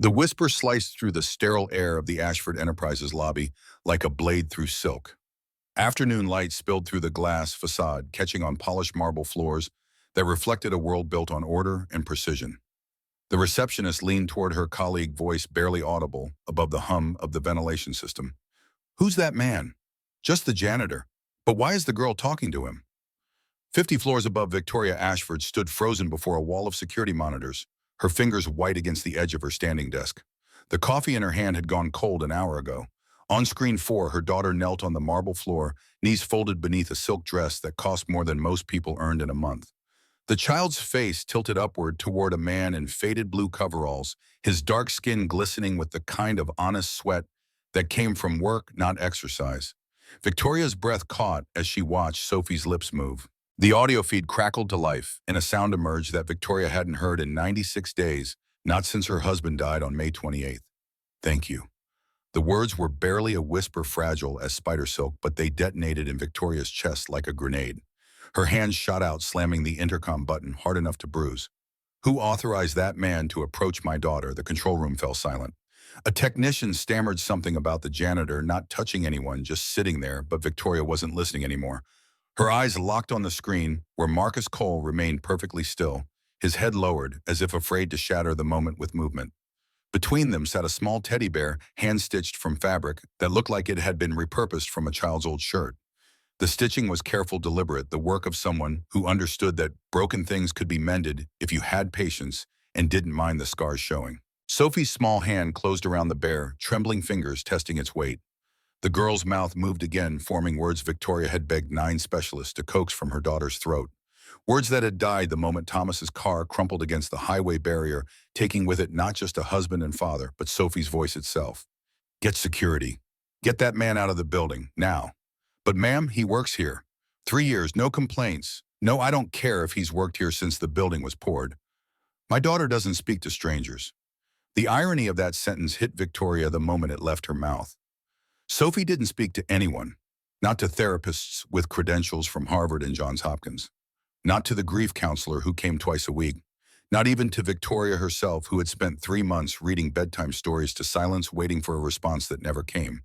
The whisper sliced through the sterile air of the Ashford Enterprises lobby like a blade through silk. Afternoon light spilled through the glass facade, catching on polished marble floors that reflected a world built on order and precision. The receptionist leaned toward her colleague, voice barely audible above the hum of the ventilation system. "Who's that man?" "Just the janitor." "But why is the girl talking to him?" 50 floors above, Victoria Ashford stood frozen before a wall of security monitors, her fingers white against the edge of her standing desk. The coffee in her hand had gone cold an hour ago. On screen 4, her daughter knelt on the marble floor, knees folded beneath a silk dress that cost more than most people earned in a month. The child's face tilted upward toward a man in faded blue coveralls, his dark skin glistening with the kind of honest sweat that came from work, not exercise. Victoria's breath caught as she watched Sophie's lips move. The audio feed crackled to life, and a sound emerged that Victoria hadn't heard in 96 days, not since her husband died on May 28th. "Thank you." The words were barely a whisper, fragile as spider silk, but they detonated in Victoria's chest like a grenade. Her hand shot out, slamming the intercom button hard enough to bruise. "Who authorized that man to approach my daughter?" The control room fell silent. A technician stammered something about the janitor not touching anyone, just sitting there, but Victoria wasn't listening anymore. Her eyes locked on the screen, where Marcus Cole remained perfectly still, his head lowered, as if afraid to shatter the moment with movement. Between them sat a small teddy bear, hand-stitched from fabric that looked like it had been repurposed from a child's old shirt. The stitching was careful, deliberate, the work of someone who understood that broken things could be mended if you had patience and didn't mind the scars showing. Sophie's small hand closed around the bear, trembling fingers testing its weight. The girl's mouth moved again, forming words Victoria had begged 9 specialists to coax from her daughter's throat. Words that had died the moment Thomas's car crumpled against the highway barrier, taking with it not just a husband and father, but Sophie's voice itself. "Get security. Get that man out of the building, now." "But ma'am, he works here. 3 years, no complaints. No, I don't care if he's worked here since the building was poured. My daughter doesn't speak to strangers." The irony of that sentence hit Victoria the moment it left her mouth. Sophie didn't speak to anyone, not to therapists with credentials from Harvard and Johns Hopkins, not to the grief counselor who came twice a week, not even to Victoria herself, who had spent 3 months reading bedtime stories to silence, waiting for a response that never came.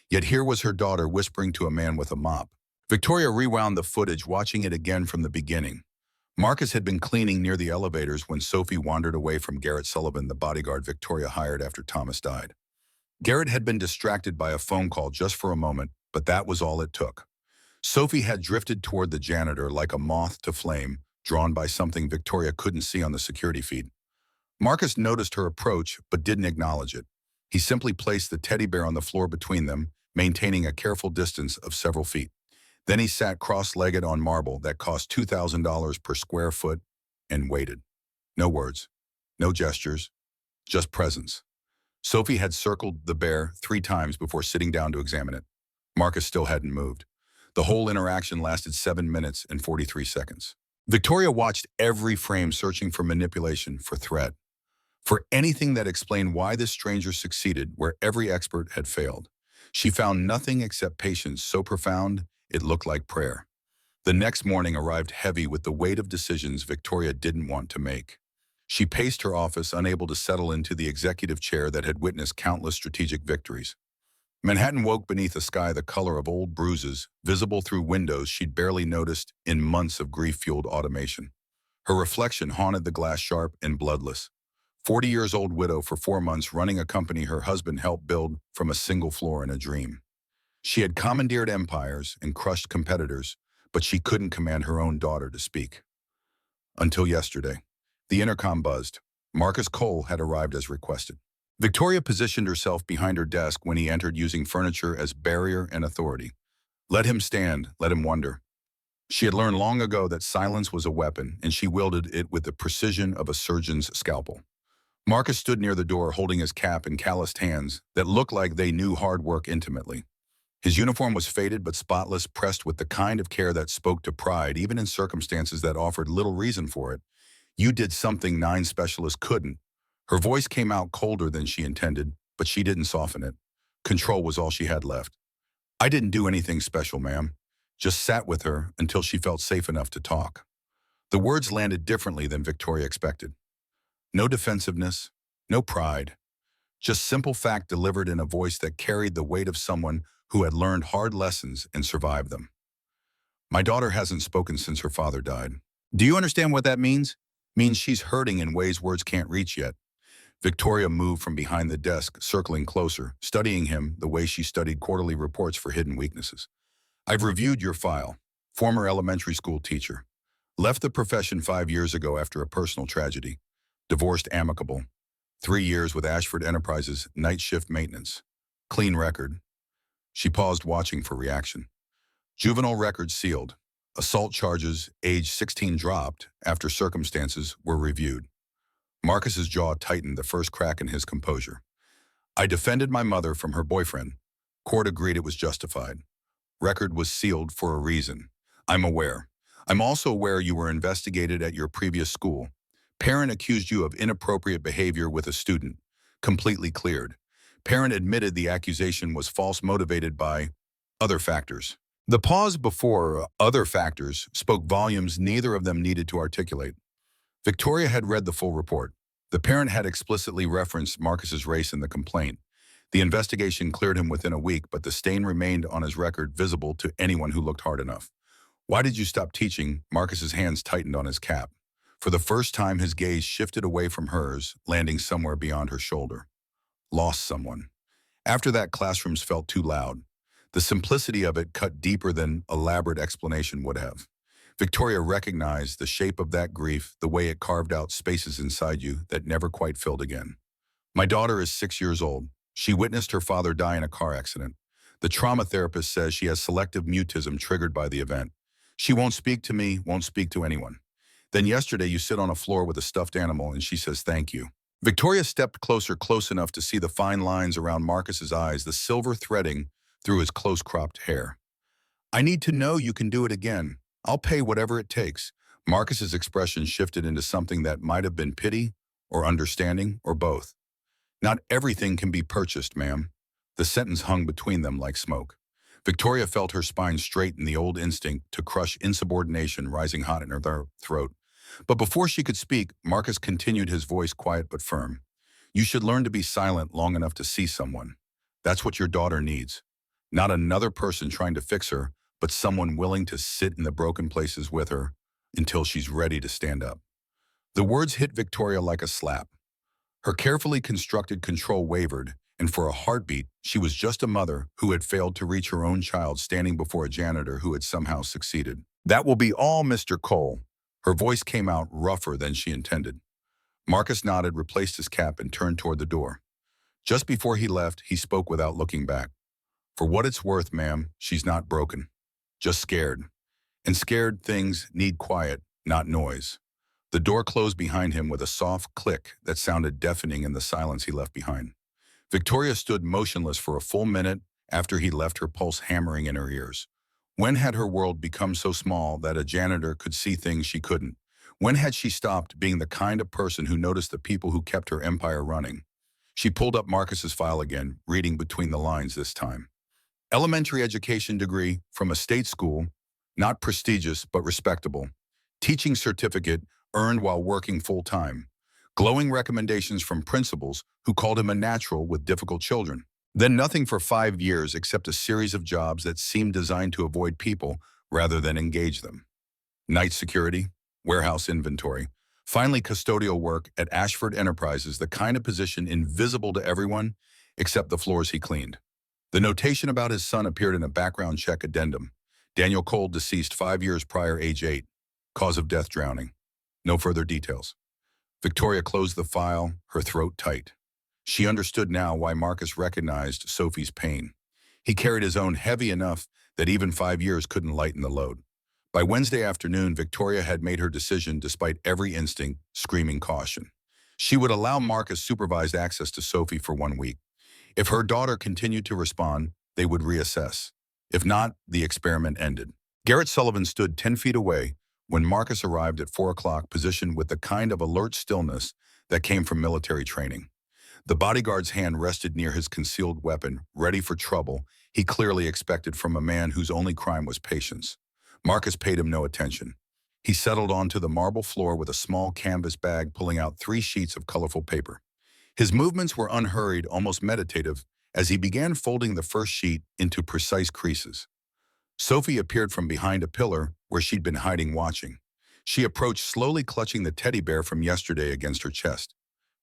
Yet here was her daughter whispering to a man with a mop. Victoria rewound the footage, watching it again from the beginning. Marcus had been cleaning near the elevators when Sophie wandered away from Garrett Sullivan, the bodyguard Victoria hired after Thomas died. Garrett had been distracted by a phone call just for a moment, but that was all it took. Sophie had drifted toward the janitor like a moth to flame, drawn by something Victoria couldn't see on the security feed. Marcus noticed her approach, but didn't acknowledge it. He simply placed the teddy bear on the floor between them, maintaining a careful distance of several feet. Then he sat cross-legged on marble that cost $2,000 per square foot and waited. No words, no gestures, just presence. Sophie had circled the bear 3 times before sitting down to examine it. Marcus still hadn't moved. The whole interaction lasted 7 minutes and 43 seconds. Victoria watched every frame, searching for manipulation, for threat, for anything that explained why this stranger succeeded where every expert had failed. She found nothing except patience so profound it looked like prayer. The next morning arrived heavy with the weight of decisions Victoria didn't want to make. She paced her office, unable to settle into the executive chair that had witnessed countless strategic victories. Manhattan woke beneath a sky the color of old bruises, visible through windows she'd barely noticed in months of grief-fueled automation. Her reflection haunted the glass, sharp and bloodless. 40-years-old widow for 4 months, running a company her husband helped build from a single floor in a dream. She had commandeered empires and crushed competitors, but she couldn't command her own daughter to speak. Until yesterday. The intercom buzzed. Marcus Cole had arrived as requested. Victoria positioned herself behind her desk when he entered, using furniture as barrier and authority. Let him stand, let him wonder. She had learned long ago that silence was a weapon, and she wielded it with the precision of a surgeon's scalpel. Marcus stood near the door, holding his cap in calloused hands that looked like they knew hard work intimately. His uniform was faded but spotless, pressed with the kind of care that spoke to pride, even in circumstances that offered little reason for it. "You did something 9 specialists couldn't." Her voice came out colder than she intended, but she didn't soften it. Control was all she had left. "I didn't do anything special, ma'am. Just sat with her until she felt safe enough to talk." The words landed differently than Victoria expected. No defensiveness, no pride, Just simple fact delivered in a voice that carried the weight of someone who had learned hard lessons and survived them. My daughter hasn't spoken since her father died. Do you understand what that means? Means she's hurting in ways words can't reach yet. Victoria moved from behind the desk, circling closer, studying him the way she studied quarterly reports for hidden weaknesses. I've reviewed your file. Former elementary school teacher. Left the profession 5 years ago after a personal tragedy. Divorced amicable. 3 years with Ashford Enterprises, night shift maintenance. Clean record. She paused, watching for reaction. Juvenile record sealed. Assault charges, age 16, dropped after circumstances were reviewed. Marcus's jaw tightened, the first crack in his composure. I defended my mother from her boyfriend. Court agreed it was justified. Record was sealed for a reason. I'm aware. I'm also aware you were investigated at your previous school. Parent accused you of inappropriate behavior with a student. Completely cleared. Parent admitted the accusation was false, motivated by other factors. The pause before other factors spoke volumes neither of them needed to articulate. Victoria had read the full report. The parent had explicitly referenced Marcus's race in the complaint. The investigation cleared him within a week, but the stain remained on his record, visible to anyone who looked hard enough. Why did you stop teaching? Marcus's hands tightened on his cap. For the first time, his gaze shifted away from hers, landing somewhere beyond her shoulder. Lost someone. After that, classrooms felt too loud. The simplicity of it cut deeper than elaborate explanation would have. Victoria recognized the shape of that grief, the way it carved out spaces inside you that never quite filled again. My daughter is 6 years old. She witnessed her father die in a car accident. The trauma therapist says she has selective mutism triggered by the event. She won't speak to me, won't speak to anyone. Then yesterday you sit on a floor with a stuffed animal and she says thank you. Victoria stepped closer, close enough to see the fine lines around Marcus's eyes, the silver threading through his close-cropped hair. I need to know you can do it again. I'll pay whatever it takes. Marcus's expression shifted into something that might have been pity or understanding or both. Not everything can be purchased, ma'am. The sentence hung between them like smoke. Victoria felt her spine straighten, the old instinct to crush insubordination rising hot in her throat. But before she could speak, Marcus continued, his voice quiet but firm. You should learn to be silent long enough to see someone. That's what your daughter needs. Not another person trying to fix her, but someone willing to sit in the broken places with her until she's ready to stand up. The words hit Victoria like a slap. Her carefully constructed control wavered, and for a heartbeat, she was just a mother who had failed to reach her own child, standing before a janitor who had somehow succeeded. That will be all, Mr. Cole. Her voice came out rougher than she intended. Marcus nodded, replaced his cap, and turned toward the door. Just before he left, he spoke without looking back. For what it's worth, ma'am, she's not broken. Just scared. And scared things need quiet, not noise. The door closed behind him with a soft click that sounded deafening in the silence he left behind. Victoria stood motionless for a full minute after he left, her pulse hammering in her ears. When had her world become so small that a janitor could see things she couldn't? When had she stopped being the kind of person who noticed the people who kept her empire running? She pulled up Marcus's file again, reading between the lines this time. Elementary education degree from a state school, not prestigious but respectable. Teaching certificate earned while working full-time. Glowing recommendations from principals who called him a natural with difficult children. Then nothing for 5 years except a series of jobs that seemed designed to avoid people rather than engage them. Night security, warehouse inventory, finally custodial work at Ashford Enterprises, the kind of position invisible to everyone except the floors he cleaned. The notation about his son appeared in a background check addendum. Daniel Cole, deceased 5 years prior, age 8. Cause of death, drowning. No further details. Victoria closed the file, her throat tight. She understood now why Marcus recognized Sophie's pain. He carried his own heavy enough that even 5 years couldn't lighten the load. By Wednesday afternoon, Victoria had made her decision despite every instinct screaming caution. She would allow Marcus supervised access to Sophie for 1 week. If her daughter continued to respond, they would reassess. If not, the experiment ended. Garrett Sullivan stood 10 feet away when Marcus arrived at 4 o'clock, positioned with the kind of alert stillness that came from military training. The bodyguard's hand rested near his concealed weapon, ready for trouble he clearly expected from a man whose only crime was patience. Marcus paid him no attention. He settled onto the marble floor with a small canvas bag, pulling out 3 sheets of colorful paper. His movements were unhurried, almost meditative, as he began folding the first sheet into precise creases. Sophie appeared from behind a pillar where she'd been hiding watching. She approached slowly clutching the teddy bear from yesterday against her chest.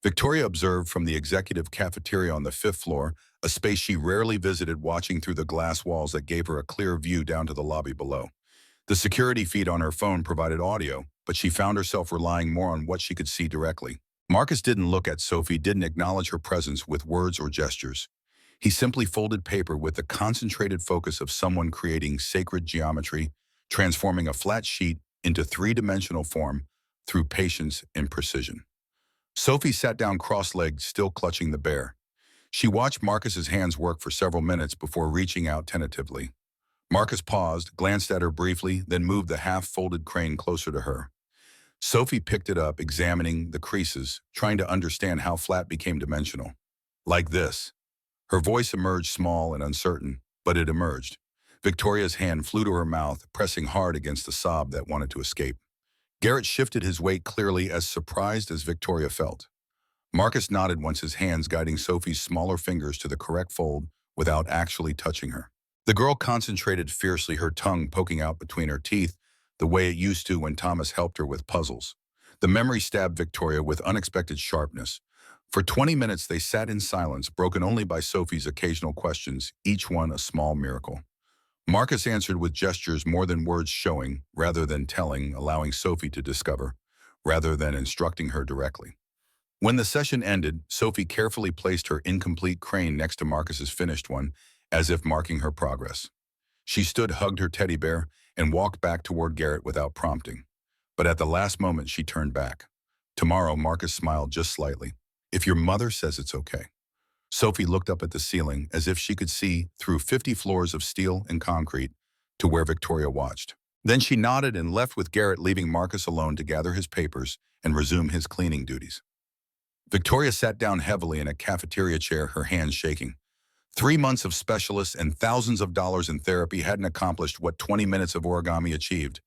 Victoria observed from the executive cafeteria on the fifth floor, a space she rarely visited, watching through the glass walls that gave her a clear view down to the lobby below. The security feed on her phone provided audio, but she found herself relying more on what she could see directly. Marcus didn't look at Sophie, didn't acknowledge her presence with words or gestures. He simply folded paper with the concentrated focus of someone creating sacred geometry, transforming a flat sheet into three-dimensional form through patience and precision. Sophie sat down cross-legged, still clutching the bear. She watched Marcus's hands work for several minutes before reaching out tentatively. Marcus paused, glanced at her briefly, then moved the half-folded crane closer to her. Sophie picked it up, examining the creases, trying to understand how flat became dimensional. Like this. Her voice emerged small and uncertain, but it emerged. Victoria's hand flew to her mouth, pressing hard against the sob that wanted to escape. Garrett shifted his weight, clearly as surprised as Victoria felt. Marcus nodded once, his hands guiding Sophie's smaller fingers to the correct fold without actually touching her. The girl concentrated fiercely, her tongue poking out between her teeth, the way it used to when Thomas helped her with puzzles. The memory stabbed Victoria with unexpected sharpness. For 20 minutes they sat in silence, broken only by Sophie's occasional questions, each one a small miracle. Marcus answered with gestures, more than words, showing, rather than telling, allowing Sophie to discover, rather than instructing her directly. When the session ended, Sophie carefully placed her incomplete crane next to Marcus's finished one, as if marking her progress. She stood, hugged her teddy bear, and walked back toward Garrett without prompting. But at the last moment, she turned back. Tomorrow, Marcus smiled just slightly. If your mother says it's okay. Sophie looked up at the ceiling as if she could see through 50 floors of steel and concrete to where Victoria watched. Then she nodded and left with Garrett, leaving Marcus alone to gather his papers and resume his cleaning duties. Victoria sat down heavily in a cafeteria chair, her hands shaking. 3 months of specialists and thousands of dollars in therapy hadn't accomplished what 20 minutes of origami achieved.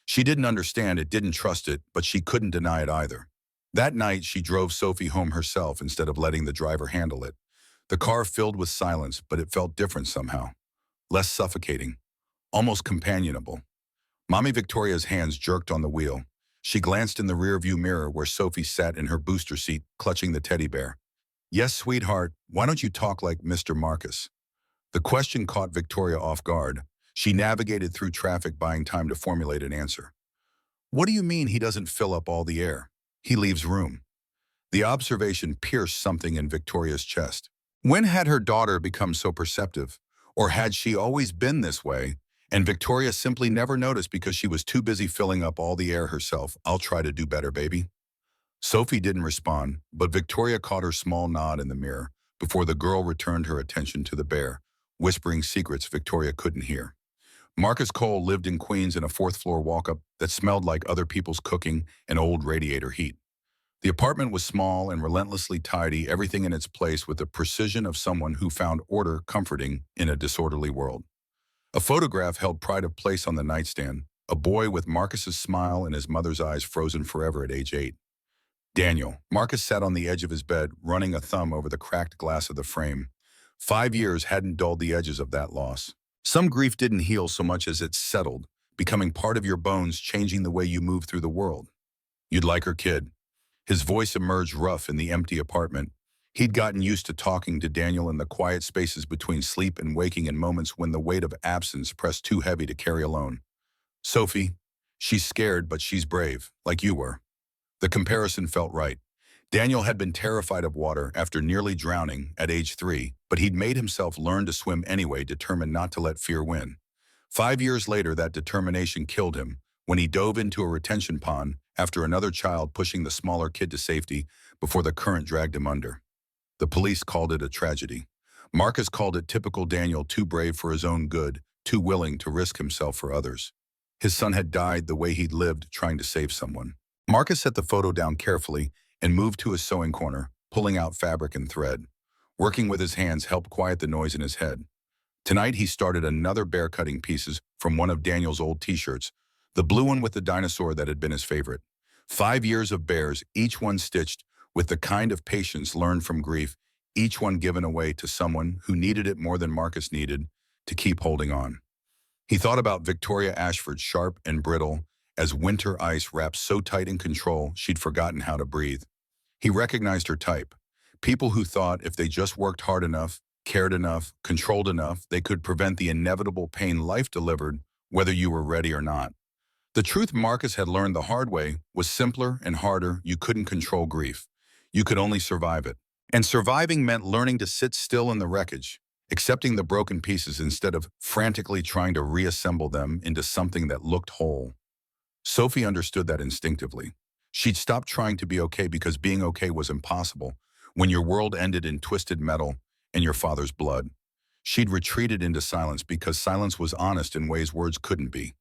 She didn't understand it, didn't trust it, but she couldn't deny it either. That night, she drove Sophie home herself instead of letting the driver handle it. The car filled with silence, but it felt different somehow. Less suffocating, almost companionable. Mommy Victoria's hands jerked on the wheel. She glanced in the rearview mirror where Sophie sat in her booster seat, clutching the teddy bear. Yes, sweetheart, why don't you talk like Mr. Marcus? The question caught Victoria off guard. She navigated through traffic, buying time to formulate an answer. What do you mean he doesn't fill up all the air? He leaves room. The observation pierced something in Victoria's chest. When had her daughter become so perceptive? Or had she always been this way, and Victoria simply never noticed because she was too busy filling up all the air herself? I'll try to do better, baby. Sophie didn't respond, but Victoria caught her small nod in the mirror before the girl returned her attention to the bear, whispering secrets Victoria couldn't hear. Marcus Cole lived in Queens in a fourth-floor walk-up that smelled like other people's cooking and old radiator heat. The apartment was small and relentlessly tidy, everything in its place with the precision of someone who found order comforting in a disorderly world. A photograph held pride of place on the nightstand, a boy with Marcus's smile and his mother's eyes frozen forever at age 8. Daniel. Marcus sat on the edge of his bed, running a thumb over the cracked glass of the frame. 5 years hadn't dulled the edges of that loss. Some grief didn't heal so much as it settled, becoming part of your bones, changing the way you move through the world. You'd like her, kid. His voice emerged rough in the empty apartment. He'd gotten used to talking to Daniel in the quiet spaces between sleep and waking, in moments when the weight of absence pressed too heavy to carry alone. Sophie, she's scared, but she's brave, like you were. The comparison felt right. Daniel had been terrified of water after nearly drowning at age 3, but he'd made himself learn to swim anyway, determined not to let fear win. 5 years later, that determination killed him when he dove into a retention pond after another child pushing the smaller kid to safety before the current dragged him under. The police called it a tragedy. Marcus called it typical Daniel, too brave for his own good, too willing to risk himself for others. His son had died the way he'd lived, trying to save someone. Marcus set the photo down carefully and moved to his sewing corner, pulling out fabric and thread. Working with his hands helped quiet the noise in his head. Tonight he started another bear, cutting pieces from one of Daniel's old t-shirts, the blue one with the dinosaur that had been his favorite. 5 years of bears, each one stitched, with the kind of patience learned from grief, each one given away to someone who needed it more than Marcus needed to keep holding on. He thought about Victoria Ashford, sharp and brittle, as winter ice wrapped so tight in control she'd forgotten how to breathe. He recognized her type. People who thought if they just worked hard enough, cared enough, controlled enough, they could prevent the inevitable pain life delivered, whether you were ready or not. The truth Marcus had learned the hard way was simpler and harder. You couldn't control grief. You could only survive it. And surviving meant learning to sit still in the wreckage, accepting the broken pieces instead of frantically trying to reassemble them into something that looked whole. Sophie understood that instinctively. She'd stopped trying to be okay because being okay was impossible when your world ended in twisted metal and your father's blood. She'd retreated into silence because silence was honest in ways words couldn't be.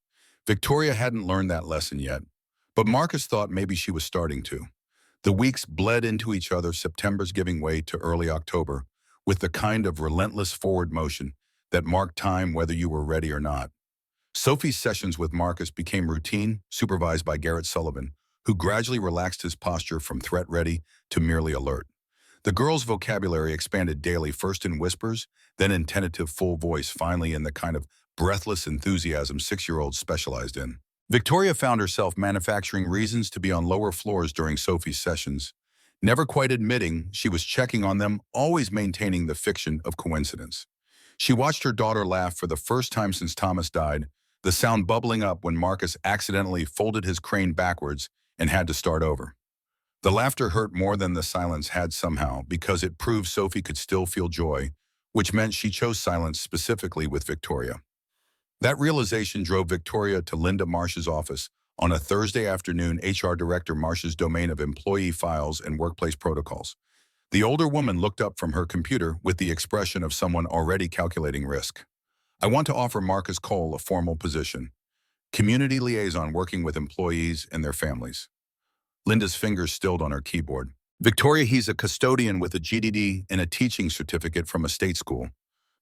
Victoria hadn't learned that lesson yet, but Marcus thought maybe she was starting to. The weeks bled into each other, September's giving way to early October, with the kind of relentless forward motion that marked time whether you were ready or not. Sophie's sessions with Marcus became routine, supervised by Garrett Sullivan, who gradually relaxed his posture from threat-ready to merely alert. The girl's vocabulary expanded daily, first in whispers, then in tentative full voice, finally in the kind of breathless enthusiasm six-year-olds specialized in. Victoria found herself manufacturing reasons to be on lower floors during Sophie's sessions, never quite admitting she was checking on them, always maintaining the fiction of coincidence. She watched her daughter laugh for the first time since Thomas died, the sound bubbling up when Marcus accidentally folded his crane backwards and had to start over. The laughter hurt more than the silence had somehow because it proved Sophie could still feel joy, which meant she chose silence specifically with Victoria. That realization drove Victoria to Linda Marsh's office on a Thursday afternoon, HR Director Marsh's domain of employee files and workplace protocols. The older woman looked up from her computer with the expression of someone already calculating risk. I want to offer Marcus Cole a formal position. Community liaison working with employees and their families. Linda's fingers stilled on her keyboard. Victoria, he's a custodian with a GED and a teaching certificate from a state school.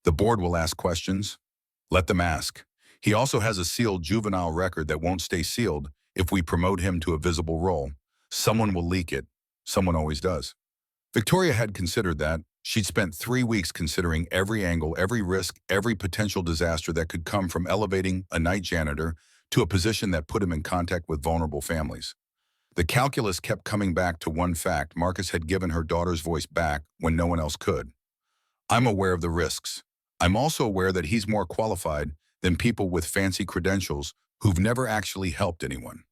The board will ask questions. Let them ask. He also has a sealed juvenile record that won't stay sealed if we promote him to a visible role. Someone will leak it. Someone always does. Victoria had considered that. She'd spent 3 weeks considering every angle, every risk, every potential disaster that could come from elevating a night janitor to a position that put him in contact with vulnerable families. The calculus kept coming back to one fact: Marcus had given her daughter's voice back when no one else could. I'm aware of the risks. I'm also aware that he's more qualified than people with fancy credentials who've never actually helped anyone.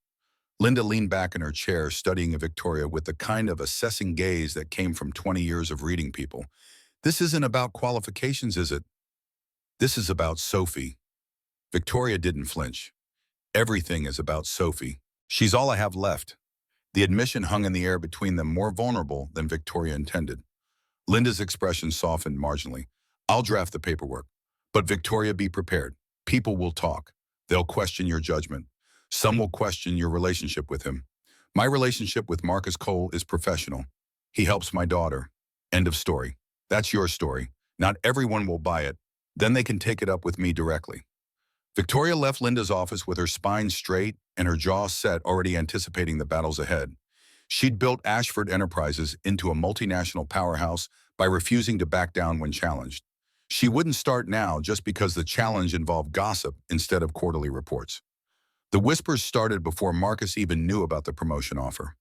Linda leaned back in her chair, studying Victoria with the kind of assessing gaze that came from 20 years of reading people. This isn't about qualifications, is it? This is about Sophie. Victoria didn't flinch. Everything is about Sophie. She's all I have left. The admission hung in the air between them, more vulnerable than Victoria intended. Linda's expression softened marginally. I'll draft the paperwork. But Victoria, be prepared. People will talk. They'll question your judgment. Some will question your relationship with him. My relationship with Marcus Cole is professional. He helps my daughter. End of story. That's your story. Not everyone will buy it. Then they can take it up with me directly. Victoria left Linda's office with her spine straight and her jaw set, already anticipating the battles ahead. She'd built Ashford Enterprises into a multinational powerhouse by refusing to back down when challenged. She wouldn't start now just because the challenge involved gossip instead of quarterly reports. The whispers started before Marcus even knew about the promotion offer.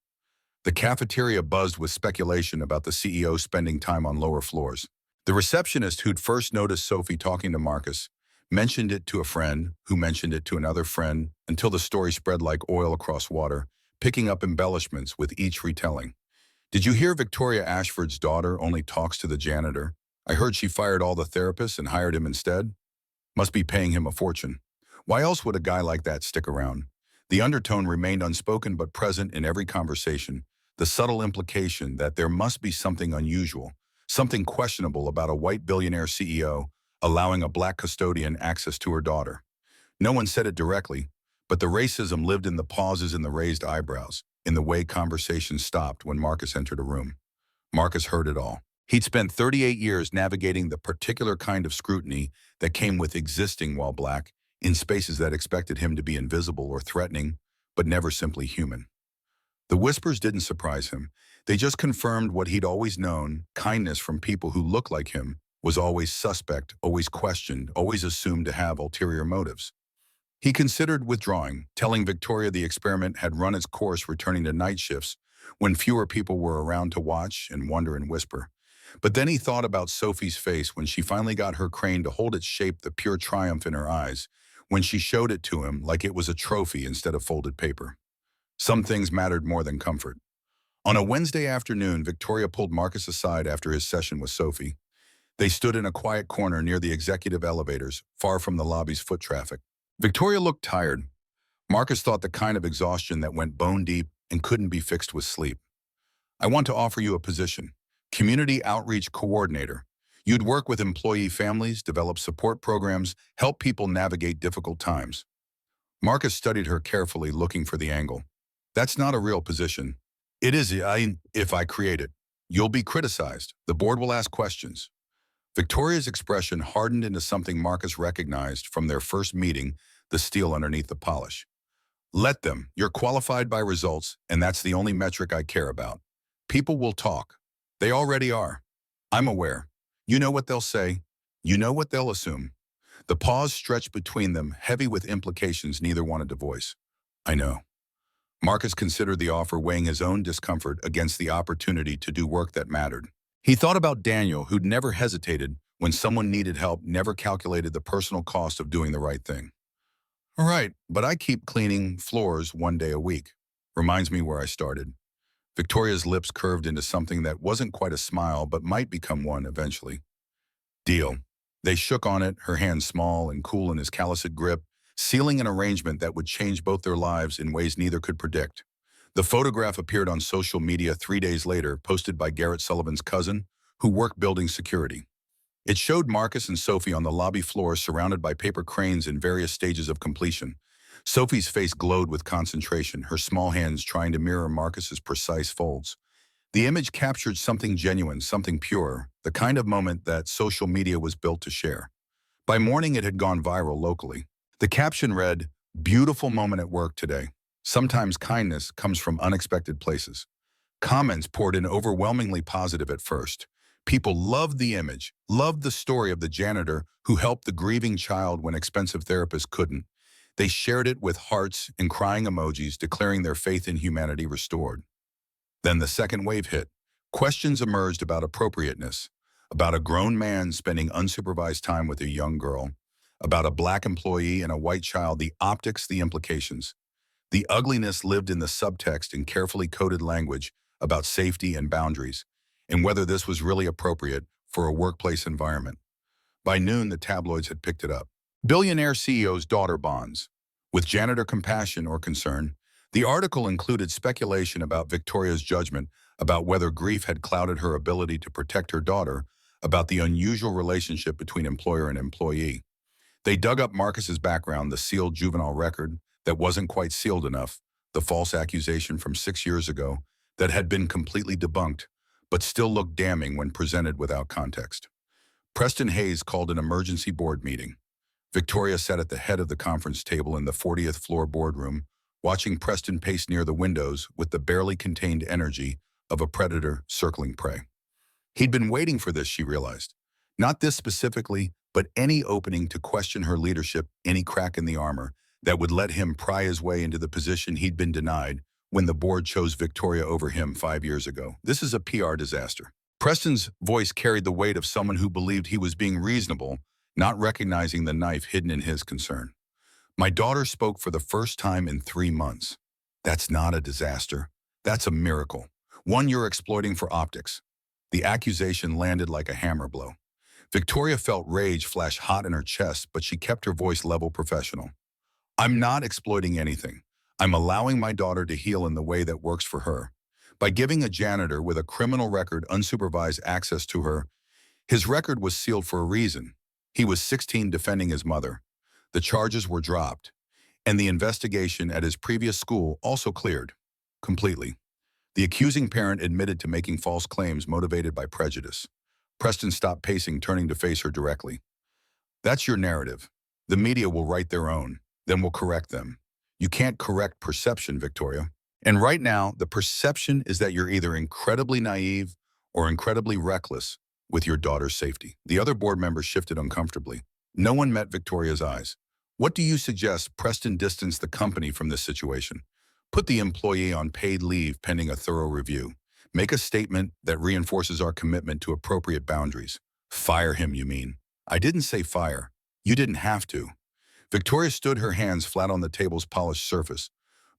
The cafeteria buzzed with speculation about the CEO spending time on lower floors. The receptionist who'd first noticed Sophie talking to Marcus mentioned it to a friend, who mentioned it to another friend, until the story spread like oil across water, picking up embellishments with each retelling. Did you hear Victoria Ashford's daughter only talks to the janitor? I heard she fired all the therapists and hired him instead. Must be paying him a fortune. Why else would a guy like that stick around? The undertone remained unspoken but present in every conversation, the subtle implication that there must be something unusual, something questionable about a white billionaire CEO allowing a black custodian access to her daughter. No one said it directly, but the racism lived in the pauses and the raised eyebrows, in the way conversation stopped when Marcus entered a room. Marcus heard it all. He'd spent 38 years navigating the particular kind of scrutiny that came with existing while black, in spaces that expected him to be invisible or threatening, but never simply human. The whispers didn't surprise him. They just confirmed what he'd always known: kindness from people who look like him was always suspect, always questioned, always assumed to have ulterior motives. He considered withdrawing, telling Victoria the experiment had run its course, returning to night shifts when fewer people were around to watch and wonder and whisper. But then he thought about Sophie's face when she finally got her crane to hold its shape, the pure triumph in her eyes, when she showed it to him like it was a trophy instead of folded paper. Some things mattered more than comfort. On a Wednesday afternoon, Victoria pulled Marcus aside after his session with Sophie. They stood in a quiet corner near the executive elevators, far from the lobby's foot traffic. Victoria looked tired. Marcus thought the kind of exhaustion that went bone deep and couldn't be fixed with sleep. "I want to offer you a position: Community Outreach Coordinator. You'd work with employee families, develop support programs, help people navigate difficult times." Marcus studied her carefully, looking for the angle. "That's not a real position." "It is. If I create it, you'll be criticized. The board will ask questions." Victoria's expression hardened into something Marcus recognized from their first meeting, the steel underneath the polish. "Let them. You're qualified by results, and that's the only metric I care about. People will talk. They already are. I'm aware. You know what they'll say. You know what they'll assume." The pause stretched between them, heavy with implications neither wanted to voice. "I know." Marcus considered the offer, weighing his own discomfort against the opportunity to do work that mattered. He thought about Daniel, who'd never hesitated when someone needed help, never calculated the personal cost of doing the right thing. "All right, but I keep cleaning floors 1 day a week. Reminds me where I started." Victoria's lips curved into something that wasn't quite a smile, but might become one eventually. "Deal." They shook on it, her hand small and cool in his calloused grip, sealing an arrangement that would change both their lives in ways neither could predict. The photograph appeared on social media 3 days later, posted by Garrett Sullivan's cousin, who worked building security. It showed Marcus and Sophie on the lobby floor, surrounded by paper cranes in various stages of completion. Sophie's face glowed with concentration, her small hands trying to mirror Marcus's precise folds. The image captured something genuine, something pure, the kind of moment that social media was built to share. By morning, it had gone viral locally. The caption read, "Beautiful moment at work today. Sometimes kindness comes from unexpected places." Comments poured in, overwhelmingly positive at first. People loved the image, loved the story of the janitor who helped the grieving child when expensive therapists couldn't. They shared it with hearts and crying emojis, declaring their faith in humanity restored. Then the second wave hit. Questions emerged about appropriateness, about a grown man spending unsupervised time with a young girl, about a black employee and a white child, the optics, the implications. The ugliness lived in the subtext in carefully coded language about safety and boundaries, and whether this was really appropriate for a workplace environment. By noon, the tabloids had picked it up. Billionaire CEO's daughter bonds. With janitor compassion or concern, the article included speculation about Victoria's judgment, about whether grief had clouded her ability to protect her daughter, about the unusual relationship between employer and employee. They dug up Marcus's background, the sealed juvenile record that wasn't quite sealed enough, the false accusation from 6 years ago that had been completely debunked, but still looked damning when presented without context. Preston Hayes called an emergency board meeting. Victoria sat at the head of the conference table in the 40th floor boardroom, watching Preston pace near the windows with the barely contained energy of a predator circling prey. He'd been waiting for this, she realized. Not this specifically, but any opening to question her leadership, any crack in the armor that would let him pry his way into the position he'd been denied when the board chose Victoria over him 5 years ago. "This is a PR disaster." Preston's voice carried the weight of someone who believed he was being reasonable, not recognizing the knife hidden in his concern. "My daughter spoke for the first time in 3 months. That's not a disaster. That's a miracle. One you're exploiting for optics." The accusation landed like a hammer blow. Victoria felt rage flash hot in her chest, but she kept her voice level, professional. "I'm not exploiting anything. I'm allowing my daughter to heal in the way that works for her. By giving a janitor with a criminal record unsupervised access to her, his record was sealed for a reason. He was 16 defending his mother. The charges were dropped, and the investigation at his previous school also cleared. Completely. The accusing parent admitted to making false claims motivated by prejudice." Preston stopped pacing, turning to face her directly. "That's your narrative. The media will write their own, then we'll correct them. You can't correct perception, Victoria." And right now, the perception is that you're either incredibly naive or incredibly reckless with your daughter's safety. The other board members shifted uncomfortably. No one met Victoria's eyes. What do you suggest Preston distance the company from this situation? Put the employee on paid leave pending a thorough review. Make a statement that reinforces our commitment to appropriate boundaries. Fire him, you mean? I didn't say fire. You didn't have to. Victoria stood her hands flat on the table's polished surface.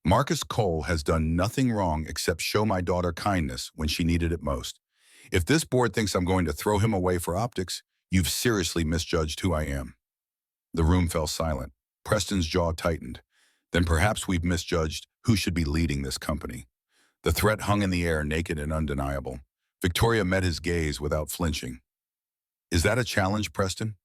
Marcus Cole has done nothing wrong except show my daughter kindness when she needed it most. If this board thinks I'm going to throw him away for optics, you've seriously misjudged who I am. The room fell silent. Preston's jaw tightened. Then perhaps we've misjudged who should be leading this company. The threat hung in the air, naked and undeniable. Victoria met his gaze without flinching. Is that a challenge, Preston?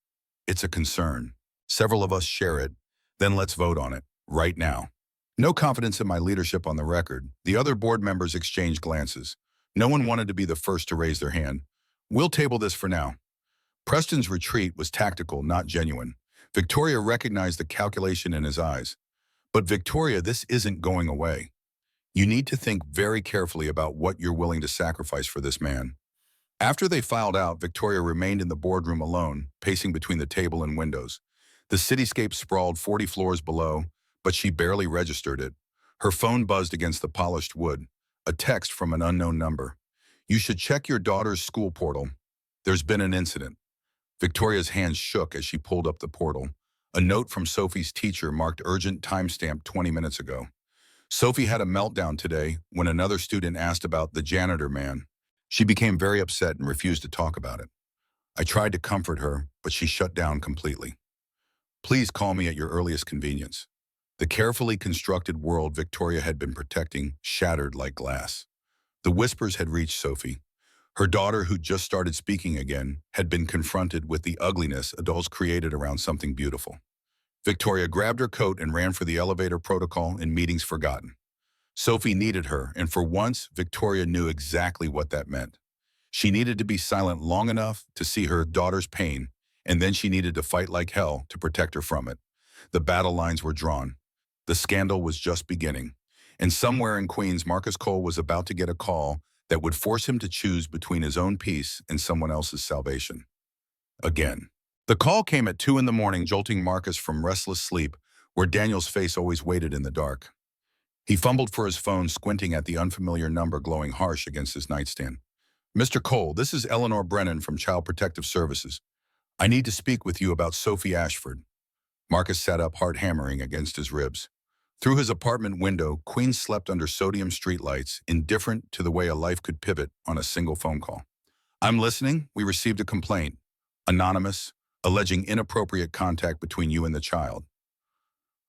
It's a concern. Several of us share it. Then let's vote on it, right now. No confidence in my leadership on the record. The other board members exchanged glances. No one wanted to be the first to raise their hand. We'll table this for now. Preston's retreat was tactical, not genuine. Victoria recognized the calculation in his eyes. But Victoria, this isn't going away. You need to think very carefully about what you're willing to sacrifice for this man. After they filed out, Victoria remained in the boardroom alone, pacing between the table and windows. The cityscape sprawled 40 floors below, but she barely registered it. Her phone buzzed against the polished wood. A text from an unknown number. You should check your daughter's school portal. There's been an incident. Victoria's hands shook as she pulled up the portal. A note from Sophie's teacher marked urgent timestamp 20 minutes ago. Sophie had a meltdown today when another student asked about the janitor man. She became very upset and refused to talk about it. I tried to comfort her, but she shut down completely. Please call me at your earliest convenience. The carefully constructed world Victoria had been protecting shattered like glass. The whispers had reached Sophie. Her daughter, who just started speaking again, had been confronted with the ugliness adults created around something beautiful. Victoria grabbed her coat and ran for the elevator protocol in meetings forgotten. Sophie needed her, and for once, Victoria knew exactly what that meant. She needed to be silent long enough to see her daughter's pain, and then she needed to fight like hell to protect her from it. The battle lines were drawn. The scandal was just beginning. And somewhere in Queens, Marcus Cole was about to get a call that would force him to choose between his own peace and someone else's salvation. Again. The call came at 2 in the morning, jolting Marcus from restless sleep, where Daniel's face always waited in the dark. He fumbled for his phone, squinting at the unfamiliar number glowing harsh against his nightstand. Mr. Cole, this is Eleanor Brennan from Child Protective Services. I need to speak with you about Sophie Ashford. Marcus sat up, heart hammering against his ribs. Through his apartment window, Queens slept under sodium streetlights, indifferent to the way a life could pivot on a single phone call. I'm listening. We received a complaint. Anonymous, alleging inappropriate contact between you and the child.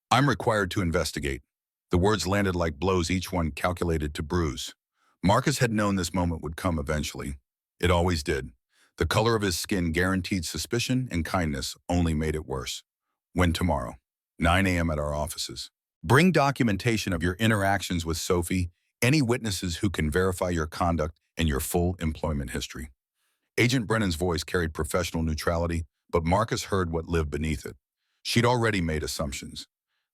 I'm required to investigate. The words landed like blows, each one calculated to bruise. Marcus had known this moment would come eventually. It always did. The color of his skin guaranteed suspicion, and kindness only made it worse. When tomorrow, 9 a.m. at our offices. Bring documentation of your interactions with Sophie, any witnesses who can verify your conduct and your full employment history. Agent Brennan's voice carried professional neutrality, but Marcus heard what lived beneath it. She'd already made assumptions.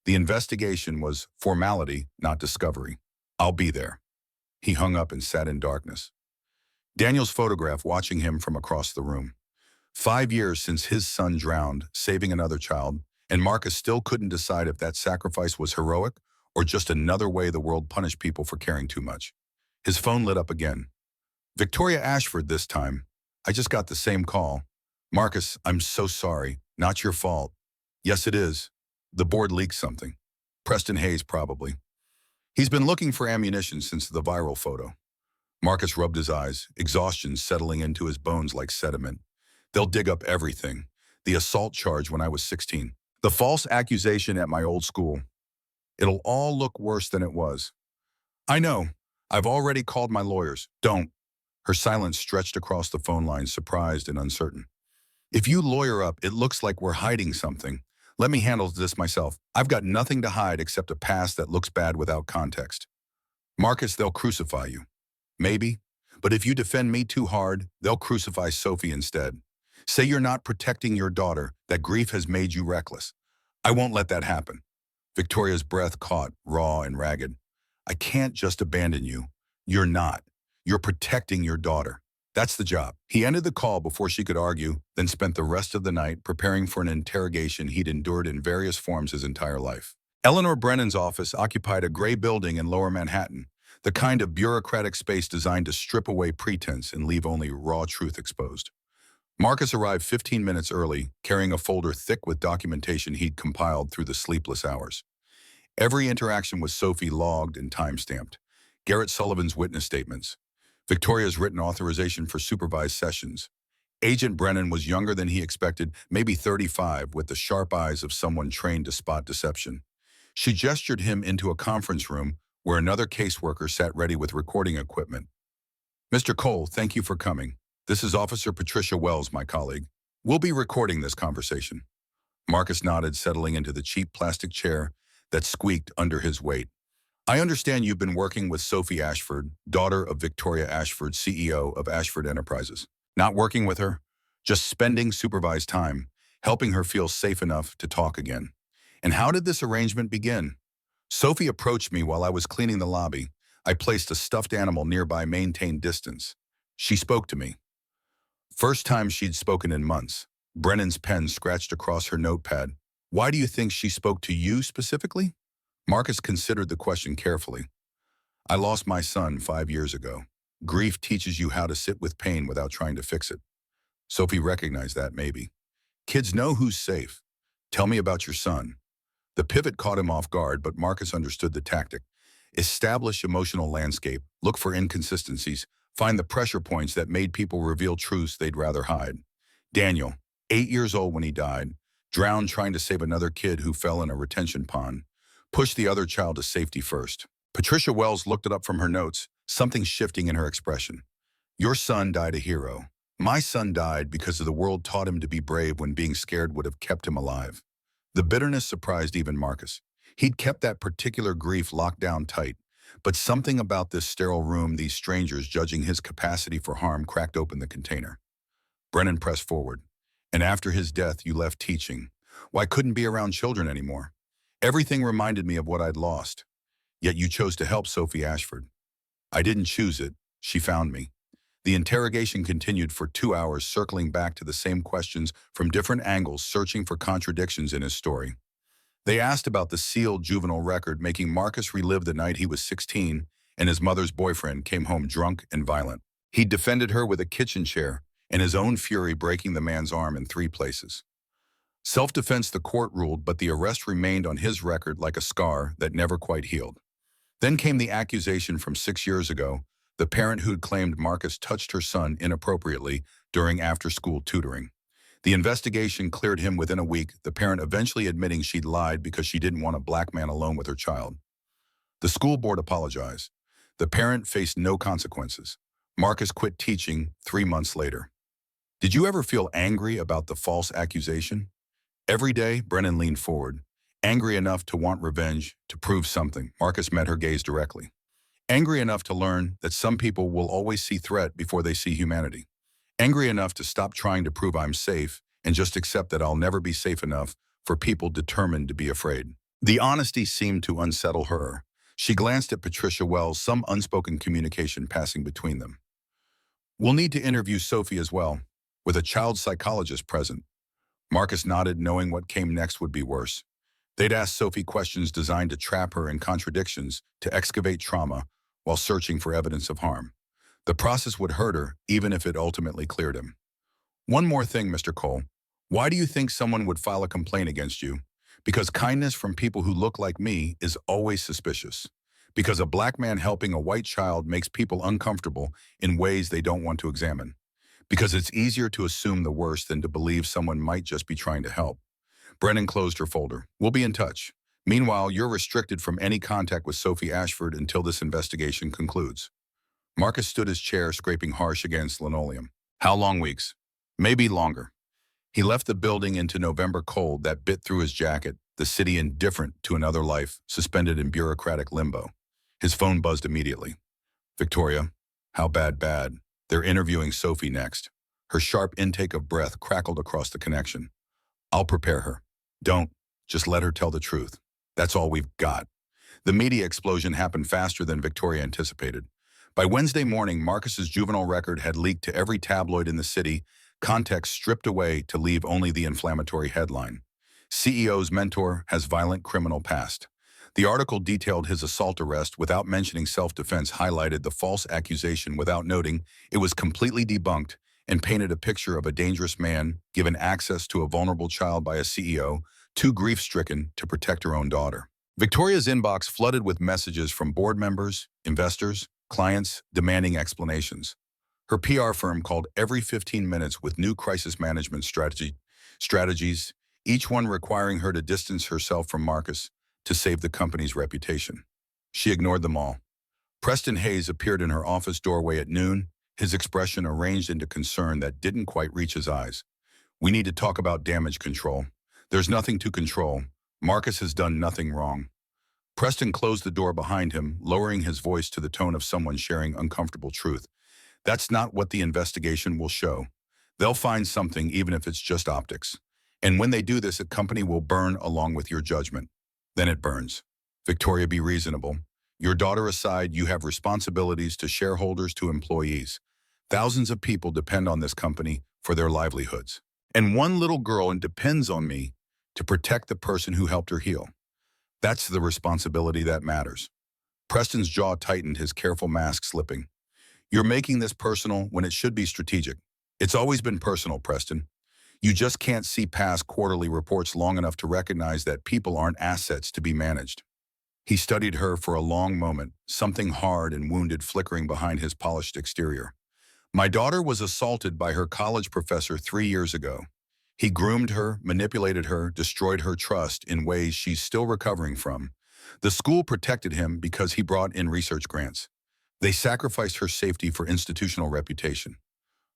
The investigation was formality, not discovery. I'll be there. He hung up and sat in darkness. Daniel's photograph watching him from across the room. 5 years since his son drowned, saving another child, and Marcus still couldn't decide if that sacrifice was heroic or just another way the world punished people for caring too much. His phone lit up again. Victoria Ashford this time. I just got the same call. Marcus, I'm so sorry. Not your fault. Yes, it is. The board leaked something. Preston Hayes, probably. He's been looking for ammunition since the viral photo. Marcus rubbed his eyes, exhaustion settling into his bones like sediment. They'll dig up everything. The assault charge when I was 16. The false accusation at my old school. It'll all look worse than it was. I know. I've already called my lawyers. Don't. Her silence stretched across the phone line, surprised and uncertain. If you lawyer up, it looks like we're hiding something. Let me handle this myself. I've got nothing to hide except a past that looks bad without context. Marcus, they'll crucify you. Maybe. But if you defend me too hard, they'll crucify Sophie instead. Say you're not protecting your daughter, that grief has made you reckless. I won't let that happen. Victoria's breath caught, raw and ragged. I can't just abandon you. You're not. You're protecting your daughter. That's the job. He ended the call before she could argue, then spent the rest of the night preparing for an interrogation he'd endured in various forms his entire life. Eleanor Brennan's office occupied a gray building in Lower Manhattan, the kind of bureaucratic space designed to strip away pretense and leave only raw truth exposed. Marcus arrived 15 minutes early, carrying a folder thick with documentation he'd compiled through the sleepless hours. Every interaction with Sophie logged and time-stamped. Garrett Sullivan's witness statements. Victoria's written authorization for supervised sessions. Agent Brennan was younger than he expected, maybe 35, with the sharp eyes of someone trained to spot deception. She gestured him into a conference room where another caseworker sat ready with recording equipment. Mr. Cole, thank you for coming. This is Officer Patricia Wells, my colleague. We'll be recording this conversation. Marcus nodded, settling into the cheap plastic chair that squeaked under his weight. I understand you've been working with Sophie Ashford, daughter of Victoria Ashford, CEO of Ashford Enterprises. Not working with her, just spending supervised time, helping her feel safe enough to talk again. And how did this arrangement begin? Sophie approached me while I was cleaning the lobby. I placed a stuffed animal nearby, maintained distance. She spoke to me. First time she'd spoken in months. Brennan's pen scratched across her notepad. Why do you think she spoke to you specifically? Marcus considered the question carefully. I lost my son 5 years ago. Grief teaches you how to sit with pain without trying to fix it. Sophie recognized that, maybe. Kids know who's safe. Tell me about your son. The pivot caught him off guard, but Marcus understood the tactic. Establish emotional landscape, look for inconsistencies, find the pressure points that made people reveal truths they'd rather hide. Daniel, 8 years old when he died, drowned trying to save another kid who fell in a retention pond. Push the other child to safety first. Patricia Wells looked it up from her notes, something shifting in her expression. Your son died a hero. My son died because the world taught him to be brave when being scared would have kept him alive. The bitterness surprised even Marcus. He'd kept that particular grief locked down tight, but something about this sterile room, these strangers judging his capacity for harm, cracked open the container. Brennan pressed forward. And after his death, you left teaching. Well, I couldn't be around children anymore. Everything reminded me of what I'd lost. Yet you chose to help Sophie Ashford. I didn't choose it. She found me. The interrogation continued for 2 hours, circling back to the same questions from different angles, searching for contradictions in his story. They asked about the sealed juvenile record, making Marcus relive the night he was 16 and his mother's boyfriend came home drunk and violent. He defended her with a kitchen chair, in his own fury breaking the man's arm in 3 places. Self-defense, the court ruled, but the arrest remained on his record like a scar that never quite healed. Then came the accusation from 6 years ago, the parent who'd claimed Marcus touched her son inappropriately during after-school tutoring. The investigation cleared him within a week, the parent eventually admitting she'd lied because she didn't want a black man alone with her child. The school board apologized. The parent faced no consequences. Marcus quit teaching 3 months later. Did you ever feel angry about the false accusation? Every day, Brennan leaned forward, angry enough to want revenge, to prove something. Marcus met her gaze directly. Angry enough to learn that some people will always see threat before they see humanity. Angry enough to stop trying to prove I'm safe and just accept that I'll never be safe enough for people determined to be afraid. The honesty seemed to unsettle her. She glanced at Patricia Wells, some unspoken communication passing between them. We'll need to interview Sophie as well, with a child psychologist present. Marcus nodded, knowing what came next would be worse. They'd ask Sophie questions designed to trap her in contradictions, to excavate trauma, while searching for evidence of harm. The process would hurt her, even if it ultimately cleared him. One more thing, Mr. Cole. Why do you think someone would file a complaint against you? Because kindness from people who look like me is always suspicious. Because a black man helping a white child makes people uncomfortable in ways they don't want to examine. Because it's easier to assume the worst than to believe someone might just be trying to help. Brennan closed her folder. We'll be in touch. Meanwhile, you're restricted from any contact with Sophie Ashford until this investigation concludes. Marcus stood his chair, scraping harsh against linoleum. How long? Weeks? Maybe longer. He left the building into November cold that bit through his jacket, the city indifferent to another life, suspended in bureaucratic limbo. His phone buzzed immediately. Victoria. How bad? They're interviewing Sophie next. Her sharp intake of breath crackled across the connection. I'll prepare her. Don't. Just let her tell the truth. That's all we've got. The media explosion happened faster than Victoria anticipated. By Wednesday morning, Marcus's juvenile record had leaked to every tabloid in the city, context stripped away to leave only the inflammatory headline. CEO's mentor has violent criminal past. The article detailed his assault arrest without mentioning self-defense, highlighted the false accusation without noting it was completely debunked, and painted a picture of a dangerous man given access to a vulnerable child by a CEO, too grief-stricken to protect her own daughter. Victoria's inbox flooded with messages from board members, investors, clients demanding explanations. Her PR firm called every 15 minutes with new crisis management strategies, each one requiring her to distance herself from Marcus to save the company's reputation. She ignored them all. Preston Hayes appeared in her office doorway at noon, his expression arranged into concern that didn't quite reach his eyes. "We need to talk about damage control. There's nothing to control. Marcus has done nothing wrong." Preston closed the door behind him, lowering his voice to the tone of someone sharing uncomfortable truth. "That's not what the investigation will show. They'll find something even if it's just optics. And when they do this, a company will burn along with your judgment. Then it burns. Victoria, be reasonable. Your daughter aside, you have responsibilities to shareholders, to employees. Thousands of people depend on this company for their livelihoods. And one little girl depends on me to protect the person who helped her heal. That's the responsibility that matters." Preston's jaw tightened, his careful mask slipping. "You're making this personal when it should be strategic. It's always been personal, Preston. You just can't see past quarterly reports long enough to recognize that people aren't assets to be managed." He studied her for a long moment, something hard and wounded flickering behind his polished exterior. "My daughter was assaulted by her college professor 3 years ago. He groomed her, manipulated her, destroyed her trust in ways she's still recovering from. The school protected him because he brought in research grants. They sacrificed her safety for institutional reputation."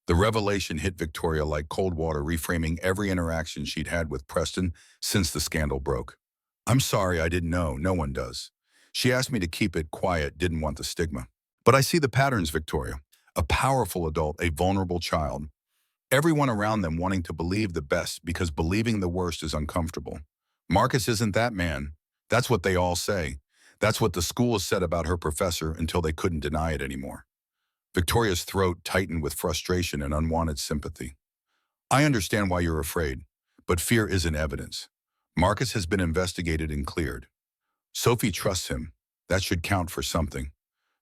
The revelation hit Victoria like cold water, reframing every interaction she'd had with Preston since the scandal broke. "I'm sorry, I didn't know. No one does. She asked me to keep it quiet, didn't want the stigma. But I see the patterns, Victoria. A powerful adult, a vulnerable child. Everyone around them wanting to believe the best because believing the worst is uncomfortable. Marcus isn't that man. That's what they all say. That's what the school has said about her professor until they couldn't deny it anymore." Victoria's throat tightened with frustration and unwanted sympathy. "I understand why you're afraid, but fear isn't evidence. Marcus has been investigated and cleared. Sophie trusts him. That should count for something.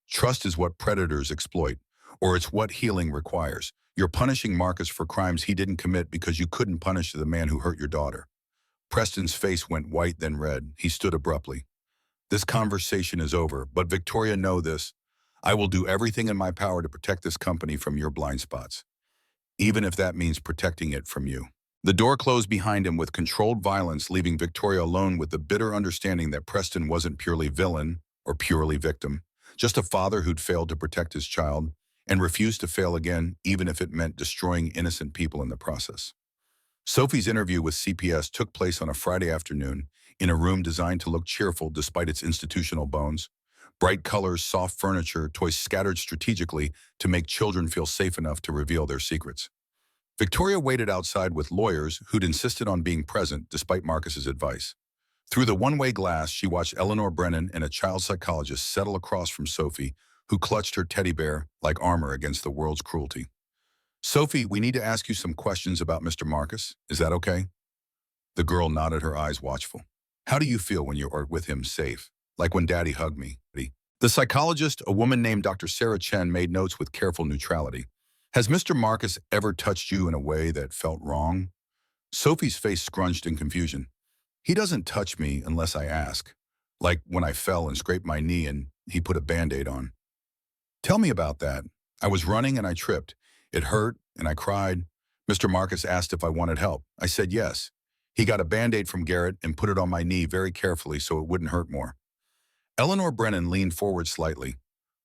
Trust is what predators exploit, or it's what healing requires. You're punishing Marcus for crimes he didn't commit because you couldn't punish the man who hurt your daughter." Preston's face went white, then red. He stood abruptly. "This conversation is over, but Victoria, know this. I will do everything in my power to protect this company from your blind spots, even if that means protecting it from you." The door closed behind him with controlled violence, leaving Victoria alone with the bitter understanding that Preston wasn't purely villain or purely victim, just a father who'd failed to protect his child and refused to fail again, even if it meant destroying innocent people in the process. Sophie's interview with CPS took place on a Friday afternoon in a room designed to look cheerful despite its institutional bones. Bright colors, soft furniture, toys scattered strategically to make children feel safe enough to reveal their secrets. Victoria waited outside with lawyers who'd insisted on being present despite Marcus's advice. Through the one-way glass, she watched Eleanor Brennan and a child psychologist settle across from Sophie, who clutched her teddy bear like armor against the world's cruelty. "Sophie, we need to ask you some questions about Mr. Marcus. Is that okay?" The girl nodded, her eyes watchful. "How do you feel when you're with him safe? Like when Daddy hugged me?" The psychologist, a woman named Dr. Sarah Chen, made notes with careful neutrality. "Has Mr. Marcus ever touched you in a way that felt wrong?" Sophie's face scrunched in confusion. "He doesn't touch me unless I ask. Like when I fell and scraped my knee and he put a Band-Aid on." "Tell me about that." "I was running and I tripped. It hurt and I cried. Mr. Marcus asked if I wanted help. I said yes. He got a Band-Aid from Garrett and put it on my knee very carefully so it wouldn't hurt more." Eleanor Brennan leaned forward slightly.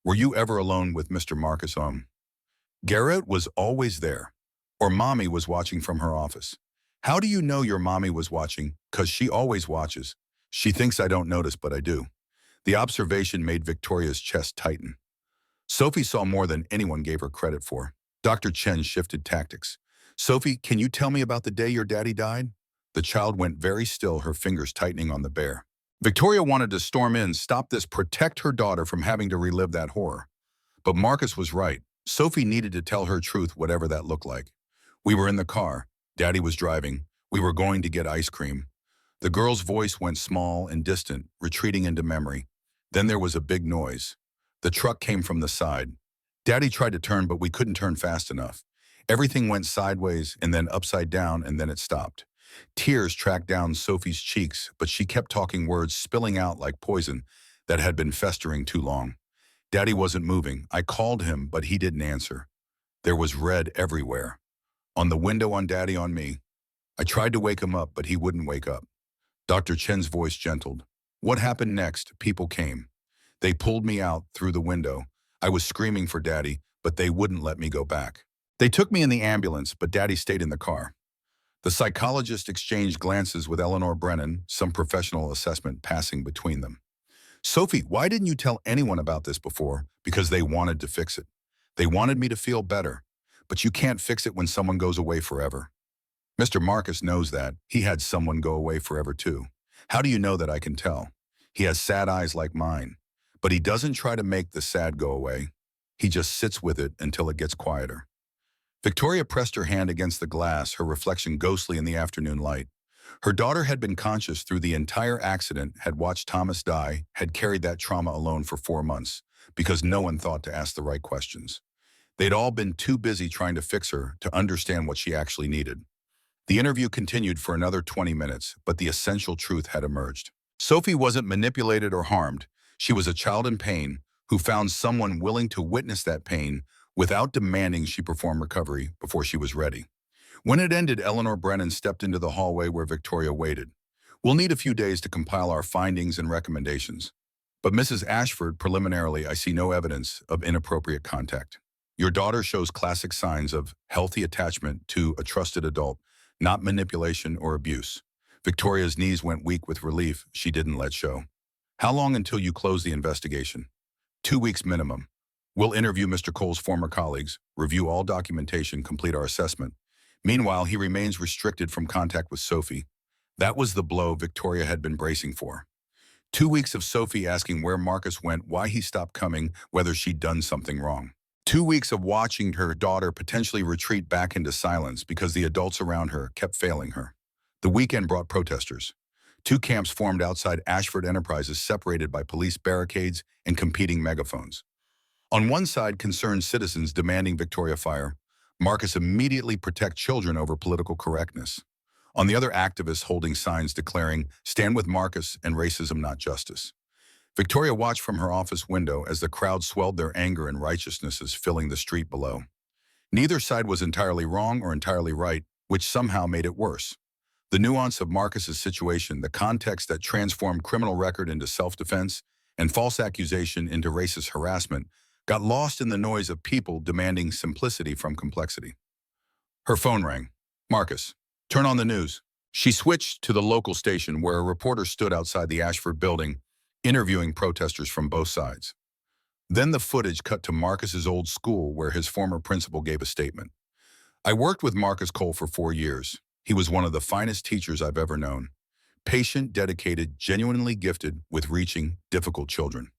"Were you ever alone with Mr. Marcus?" "Garrett was always there. Or Mommy was watching from her office." "How do you know your mommy was watching?" "'Cause she always watches. She thinks I don't notice, but I do." The observation made Victoria's chest tighten. Sophie saw more than anyone gave her credit for. Dr. Chen shifted tactics. "Sophie, can you tell me about the day your daddy died?" The child went very still, her fingers tightening on the bear. Victoria wanted to storm in, stop this, protect her daughter from having to relive that horror. But Marcus was right. Sophie needed to tell her truth, whatever that looked like. We were in the car. Daddy was driving. We were going to get ice cream. The girl's voice went small and distant, retreating into memory. Then there was a big noise. The truck came from the side. Daddy tried to turn, but we couldn't turn fast enough. Everything went sideways and then upside down, and then it stopped. Tears tracked down Sophie's cheeks, but she kept talking, words spilling out like poison that had been festering too long. Daddy wasn't moving. I called him, but he didn't answer. There was red everywhere. On the window, on Daddy, on me. I tried to wake him up, but he wouldn't wake up. Dr. Chen's voice gentled. What happened next? People came. They pulled me out through the window. I was screaming for Daddy, but they wouldn't let me go back. They took me in the ambulance, but Daddy stayed in the car. The psychologist exchanged glances with Eleanor Brennan, some professional assessment passing between them. Sophie, why didn't you tell anyone about this before? Because they wanted to fix it. They wanted me to feel better. But you can't fix it when someone goes away forever. Mr. Marcus knows that. He had someone go away forever too. How do you know that? I can tell. He has sad eyes like mine. But he doesn't try to make the sad go away. He just sits with it until it gets quieter. Victoria pressed her hand against the glass, her reflection ghostly in the afternoon light. Her daughter had been conscious through the entire accident, had watched Thomas die, had carried that trauma alone for 4 months, because no one thought to ask the right questions. They'd all been too busy trying to fix her to understand what she actually needed. The interview continued for another 20 minutes, but the essential truth had emerged. Sophie wasn't manipulated or harmed. She was a child in pain who found someone willing to witness that pain without demanding she perform recovery before she was ready. When it ended, Eleanor Brennan stepped into the hallway where Victoria waited. We'll need a few days to compile our findings and recommendations. But Mrs. Ashford, preliminarily, I see no evidence of inappropriate contact. Your daughter shows classic signs of healthy attachment to a trusted adult, not manipulation or abuse. Victoria's knees went weak with relief she didn't let show. How long until you close the investigation? 2 weeks minimum. We'll interview Mr. Cole's former colleagues, review all documentation, complete our assessment. Meanwhile, he remains restricted from contact with Sophie. That was the blow Victoria had been bracing for. 2 weeks of Sophie asking where Marcus went, why he stopped coming, whether she'd done something wrong. 2 weeks of watching her daughter potentially retreat back into silence because the adults around her kept failing her. The weekend brought protesters. 2 camps formed outside Ashford Enterprises, separated by police barricades and competing megaphones. On one side, concerned citizens demanding Victoria fire. Marcus immediately protect children over political correctness. On the other, activists holding signs declaring, "Stand with Marcus and racism, not justice." Victoria watched from her office window as the crowd swelled their anger and righteousnesses filling the street below. Neither side was entirely wrong or entirely right, which somehow made it worse. The nuance of Marcus's situation, the context that transformed criminal record into self-defense and false accusation into racist harassment, got lost in the noise of people demanding simplicity from complexity. Her phone rang. Marcus, turn on the news. She switched to the local station where a reporter stood outside the Ashford building, interviewing protesters from both sides. Then the footage cut to Marcus's old school where his former principal gave a statement. I worked with Marcus Cole for 4 years. He was one of the finest teachers I've ever known. Patient, dedicated, genuinely gifted with reaching difficult children.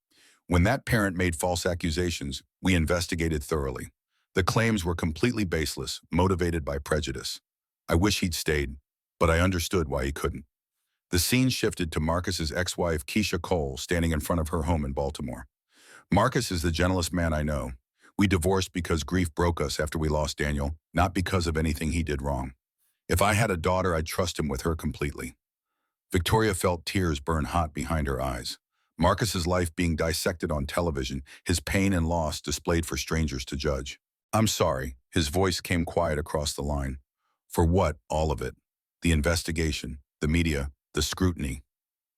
When that parent made false accusations, we investigated thoroughly. The claims were completely baseless, motivated by prejudice. I wish he'd stayed, but I understood why he couldn't. The scene shifted to Marcus's ex-wife, Keisha Cole, standing in front of her home in Baltimore. Marcus is the gentlest man I know. We divorced because grief broke us after we lost Daniel, not because of anything he did wrong. If I had a daughter, I'd trust him with her completely. Victoria felt tears burn hot behind her eyes. Marcus's life being dissected on television, his pain and loss displayed for strangers to judge. I'm sorry, his voice came quiet across the line. For what? All of it. The investigation, the media, the scrutiny.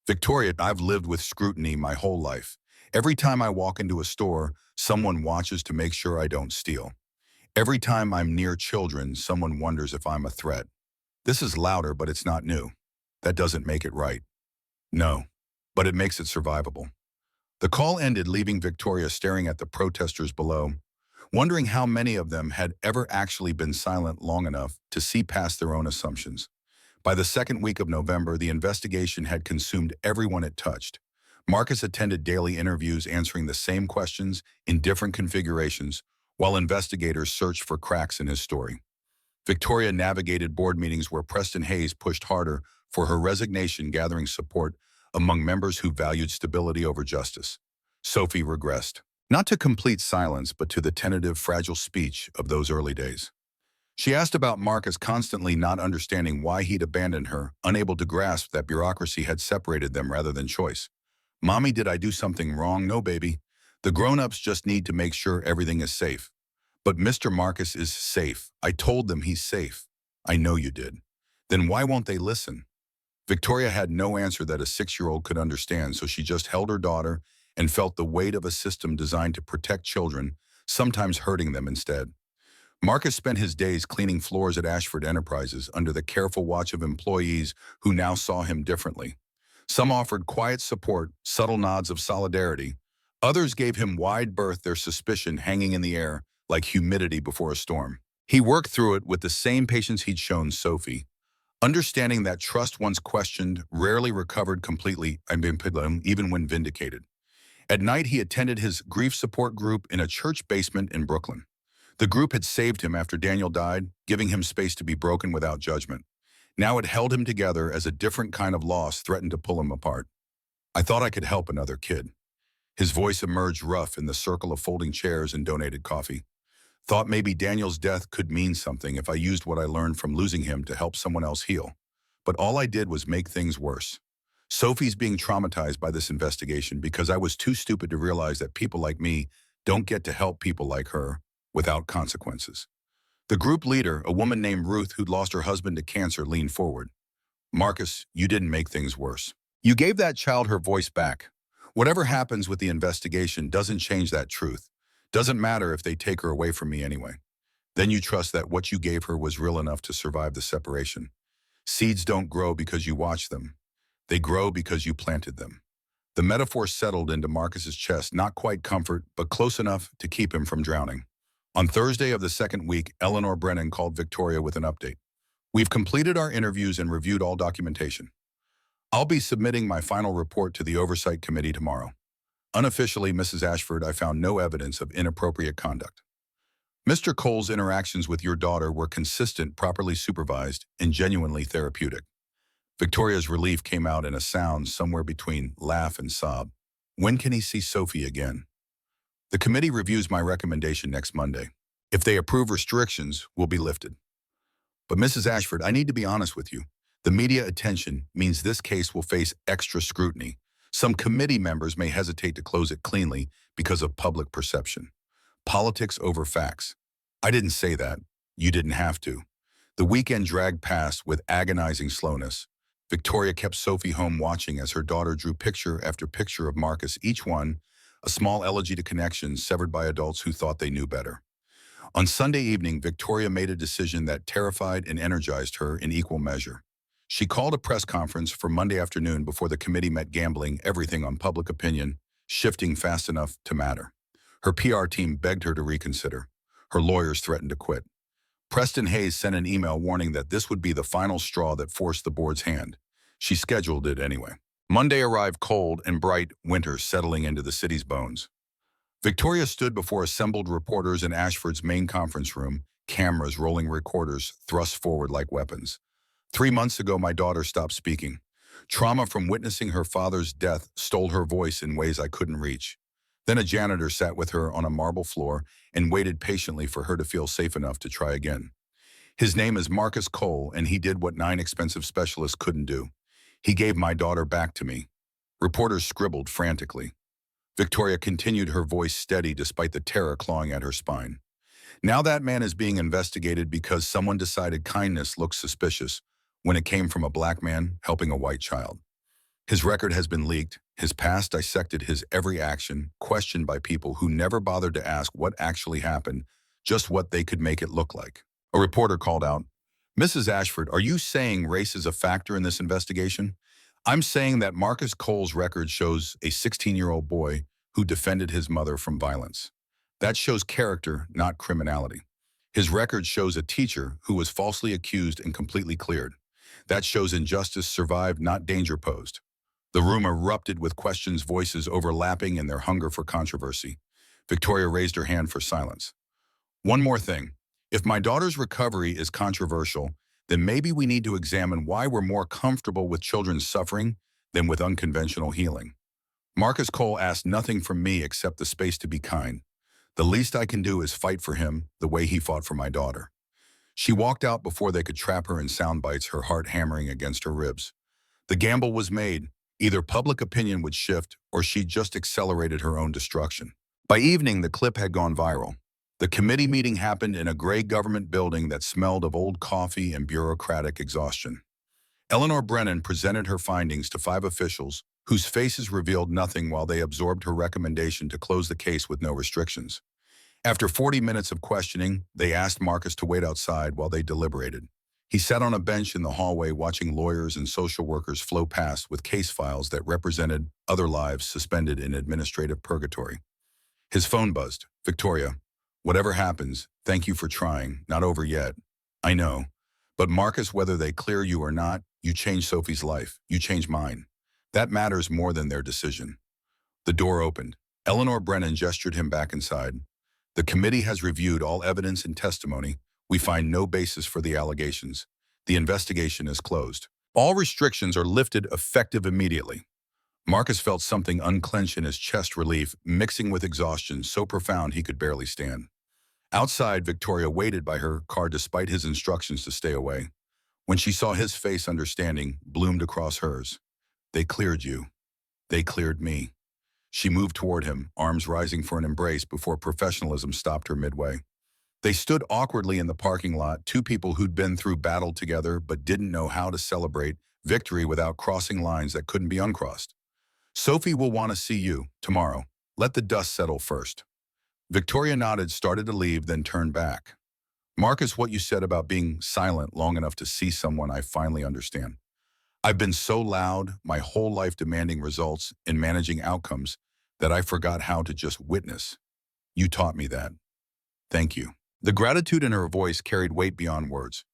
Victoria, I've lived with scrutiny my whole life. Every time I walk into a store, someone watches to make sure I don't steal. Every time I'm near children, someone wonders if I'm a threat. This is louder, but it's not new. That doesn't make it right. No, but it makes it survivable. The call ended, leaving Victoria staring at the protesters below, wondering how many of them had ever actually been silent long enough to see past their own assumptions. By the second week of November, the investigation had consumed everyone it touched. Marcus attended daily interviews answering the same questions in different configurations, while investigators searched for cracks in his story. Victoria navigated board meetings where Preston Hayes pushed harder for her resignation, gathering support among members who valued stability over justice. Sophie regressed, not to complete silence, but to the tentative, fragile speech of those early days. She asked about Marcus, constantly not understanding why he'd abandoned her, unable to grasp that bureaucracy had separated them rather than choice. "Mommy, did I do something wrong?" "No, baby. The grown-ups just need to make sure everything is safe." "But Mr. Marcus is safe. I told them he's safe." "I know you did." "Then why won't they listen?" Victoria had no answer that a 6-year-old could understand, so she just held her daughter and felt the weight of a system designed to protect children, sometimes hurting them instead. Marcus spent his days cleaning floors at Ashford Enterprises under the careful watch of employees who now saw him differently. Some offered quiet support, subtle nods of solidarity. Others gave him wide berth, their suspicion hanging in the air like humidity before a storm. He worked through it with the same patience he'd shown Sophie, understanding that trust once questioned rarely recovered completely, even when vindicated. At night, he attended his grief support group in a church basement in Brooklyn. The group had saved him after Daniel died, giving him space to be broken without judgment. Now it held him together as a different kind of loss threatened to pull him apart. "I thought I could help another kid." His voice emerged rough in the circle of folding chairs and donated coffee. "Thought maybe Daniel's death could mean something if I used what I learned from losing him to help someone else heal. But all I did was make things worse. Sophie's being traumatized by this investigation because I was too stupid to realize that people like me don't get to help people like her without consequences." The group leader, a woman named Ruth who'd lost her husband to cancer, leaned forward. "Marcus, you didn't make things worse. You gave that child her voice back. Whatever happens with the investigation doesn't change that truth. Doesn't matter if they take her away from me anyway. Then you trust that what you gave her was real enough to survive the separation. Seeds don't grow because you watch them. They grow because you planted them." The metaphor settled into Marcus's chest, not quite comfort, but close enough to keep him from drowning. On Thursday of the second week, Eleanor Brennan called Victoria with an update. "We've completed our interviews and reviewed all documentation. I'll be submitting my final report to the Oversight Committee tomorrow. Unofficially, Mrs. Ashford, I found no evidence of inappropriate conduct. Mr. Cole's interactions with your daughter were consistent, properly supervised, and genuinely therapeutic." Victoria's relief came out in a sound somewhere between laugh and sob. "When can he see Sophie again?" "The committee reviews my recommendation next Monday. If they approve, restrictions will be lifted. But Mrs. Ashford, I need to be honest with you. The media attention means this case will face extra scrutiny. Some committee members may hesitate to close it cleanly because of public perception. Politics over facts." "I didn't say that. You didn't have to." The weekend dragged past with agonizing slowness. Victoria kept Sophie home, watching as her daughter drew picture after picture of Marcus, each one a small elegy to connections severed by adults who thought they knew better. On Sunday evening, Victoria made a decision that terrified and energized her in equal measure. She called a press conference for Monday afternoon before the committee met, gambling everything on public opinion, shifting fast enough to matter. Her PR team begged her to reconsider. Her lawyers threatened to quit. Preston Hayes sent an email warning that this would be the final straw that forced the board's hand. She scheduled it anyway. Monday arrived, cold and bright, winter settling into the city's bones. Victoria stood before assembled reporters in Ashford's main conference room, cameras rolling, recorders thrust forward like weapons. 3 months ago, my daughter stopped speaking. Trauma from witnessing her father's death stole her voice in ways I couldn't reach. Then a janitor sat with her on a marble floor and waited patiently for her to feel safe enough to try again. His name is Marcus Cole, and he did what 9 expensive specialists couldn't do. He gave my daughter back to me. Reporters scribbled frantically. Victoria continued, her voice steady despite the terror clawing at her spine. Now that man is being investigated because someone decided kindness looked suspicious when it came from a black man helping a white child. His record has been leaked, his past dissected, his every action questioned by people who never bothered to ask what actually happened, just what they could make it look like. A reporter called out, "Mrs. Ashford, are you saying race is a factor in this investigation?" "I'm saying that Marcus Cole's record shows a 16-year-old boy who defended his mother from violence. That shows character, not criminality. His record shows a teacher who was falsely accused and completely cleared. That shows injustice survived, not danger posed. The room erupted with questions, voices overlapping in their hunger for controversy. Victoria raised her hand for silence. One more thing. If my daughter's recovery is controversial, then maybe we need to examine why we're more comfortable with children's suffering than with unconventional healing. Marcus Cole asked nothing from me except the space to be kind. The least I can do is fight for him the way he fought for my daughter. She walked out before they could trap her in sound bites, her heart hammering against her ribs. The gamble was made. Either public opinion would shift or she just accelerated her own destruction. By evening, the clip had gone viral. The committee meeting happened in a gray government building that smelled of old coffee and bureaucratic exhaustion. Eleanor Brennan presented her findings to 5 officials, whose faces revealed nothing while they absorbed her recommendation to close the case with no restrictions. After 40 minutes of questioning, they asked Marcus to wait outside while they deliberated. He sat on a bench in the hallway watching lawyers and social workers flow past with case files that represented other lives suspended in administrative purgatory. His phone buzzed. "Victoria, whatever happens, thank you for trying. Not over yet. I know. But Marcus, whether they clear you or not, you changed Sophie's life. You changed mine. That matters more than their decision." The door opened. Eleanor Brennan gestured him back inside. "The committee has reviewed all evidence and testimony. We find no basis for the allegations. The investigation is closed. All restrictions are lifted effective immediately." Marcus felt something unclench in his chest, relief mixing with exhaustion so profound he could barely stand. Outside, Victoria waited by her car despite his instructions to stay away. When she saw his face, understanding bloomed across hers. "They cleared you. They cleared me." She moved toward him, arms rising for an embrace before professionalism stopped her midway. They stood awkwardly in the parking lot, 2 people who'd been through battle together but didn't know how to celebrate victory without crossing lines that couldn't be uncrossed. "Sophie will want to see you tomorrow. Let the dust settle first." Victoria nodded, started to leave, then turned back. "Marcus, what you said about being silent long enough to see someone, I finally understand. I've been so loud, my whole life demanding results and managing outcomes, that I forgot how to just witness. You taught me that. Thank you." The gratitude in her voice carried weight beyond words.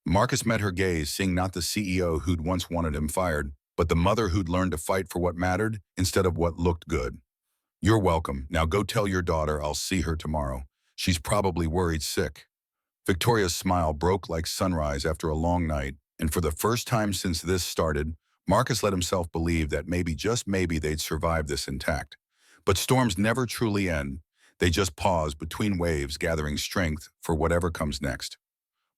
Marcus met her gaze, seeing not the CEO who'd once wanted him fired, but the mother who'd learned to fight for what mattered instead of what looked good. "You're welcome. Now go tell your daughter I'll see her tomorrow. She's probably worried sick." Victoria's smile broke like sunrise after a long night, and for the first time since this started, Marcus let himself believe that maybe, just maybe, they'd survive this intact. But storms never truly end. They just pause between waves, gathering strength for whatever comes next.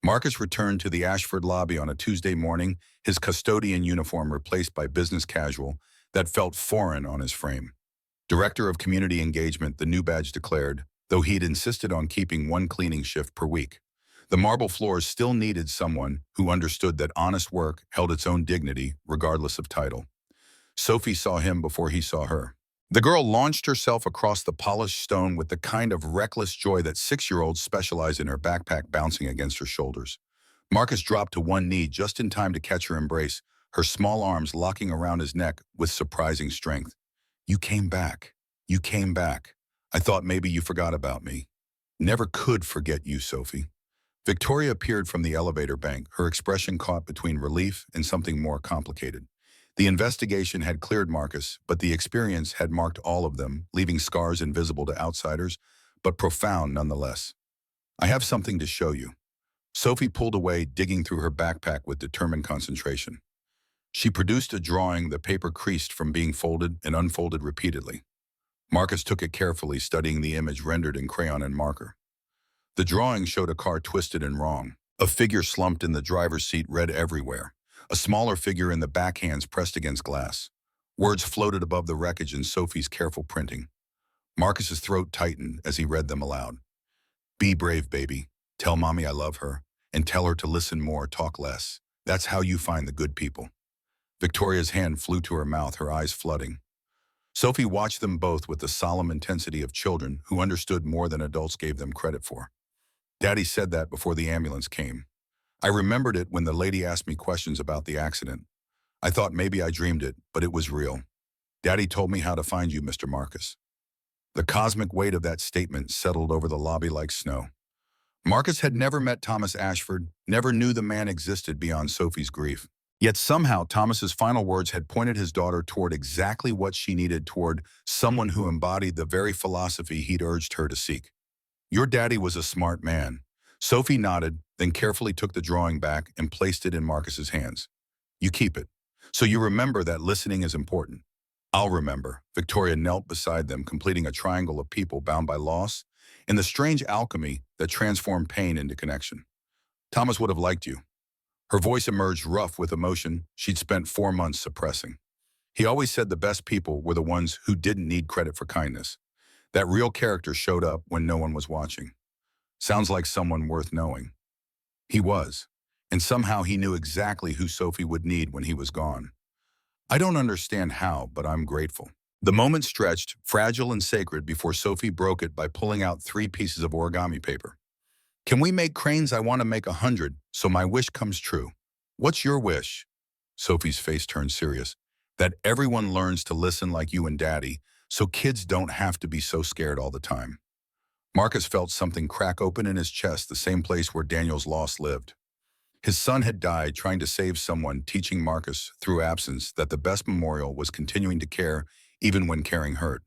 Marcus returned to the Ashford lobby on a Tuesday morning, his custodian uniform replaced by business casual that felt foreign on his frame. Director of Community Engagement, the new badge declared, though he'd insisted on keeping 1 cleaning shift per week. The marble floors still needed someone who understood that honest work held its own dignity, regardless of title. Sophie saw him before he saw her. The girl launched herself across the polished stone with the kind of reckless joy that 6-year-olds specialize in, her backpack bouncing against her shoulders. Marcus dropped to one knee just in time to catch her embrace, her small arms locking around his neck with surprising strength. "You came back. You came back. I thought maybe you forgot about me." "Never could forget you, Sophie." Victoria appeared from the elevator bank, her expression caught between relief and something more complicated. The investigation had cleared Marcus, but the experience had marked all of them, leaving scars invisible to outsiders, but profound nonetheless. "I have something to show you." Sophie pulled away, digging through her backpack with determined concentration. She produced a drawing, the paper creased from being folded and unfolded repeatedly. Marcus took it carefully, studying the image rendered in crayon and marker. The drawing showed a car twisted and wrong, a figure slumped in the driver's seat, red everywhere, a smaller figure in the backhands pressed against glass. Words floated above the wreckage in Sophie's careful printing. Marcus's throat tightened as he read them aloud. "Be brave, baby. Tell mommy I love her, and tell her to listen more, talk less. That's how you find the good people." Victoria's hand flew to her mouth, her eyes flooding. Sophie watched them both with the solemn intensity of children who understood more than adults gave them credit for. "Daddy said that before the ambulance came. I remembered it when the lady asked me questions about the accident. I thought maybe I dreamed it, but it was real. Daddy told me how to find you, Mr. Marcus." The cosmic weight of that statement settled over the lobby like snow. Marcus had never met Thomas Ashford, never knew the man existed beyond Sophie's grief. Yet somehow Thomas's final words had pointed his daughter toward exactly what she needed, toward someone who embodied the very philosophy he'd urged her to seek. Your daddy was a smart man. Sophie nodded, then carefully took the drawing back and placed it in Marcus's hands. You keep it. So you remember that listening is important. I'll remember. Victoria knelt beside them, completing a triangle of people bound by loss and the strange alchemy that transformed pain into connection. Thomas would have liked you. Her voice emerged rough with emotion she'd spent 4 months suppressing. He always said the best people were the ones who didn't need credit for kindness. That real character showed up when no one was watching. Sounds like someone worth knowing. He was. And somehow he knew exactly who Sophie would need when he was gone. I don't understand how, but I'm grateful. The moment stretched, fragile and sacred, before Sophie broke it by pulling out 3 pieces of origami paper. Can we make cranes? I want to make 100, so my wish comes true. What's your wish? Sophie's face turned serious. That everyone learns to listen like you and Daddy, so kids don't have to be so scared all the time. Marcus felt something crack open in his chest, the same place where Daniel's loss lived. His son had died trying to save someone, teaching Marcus, through absence, that the best memorial was continuing to care even when caring hurt.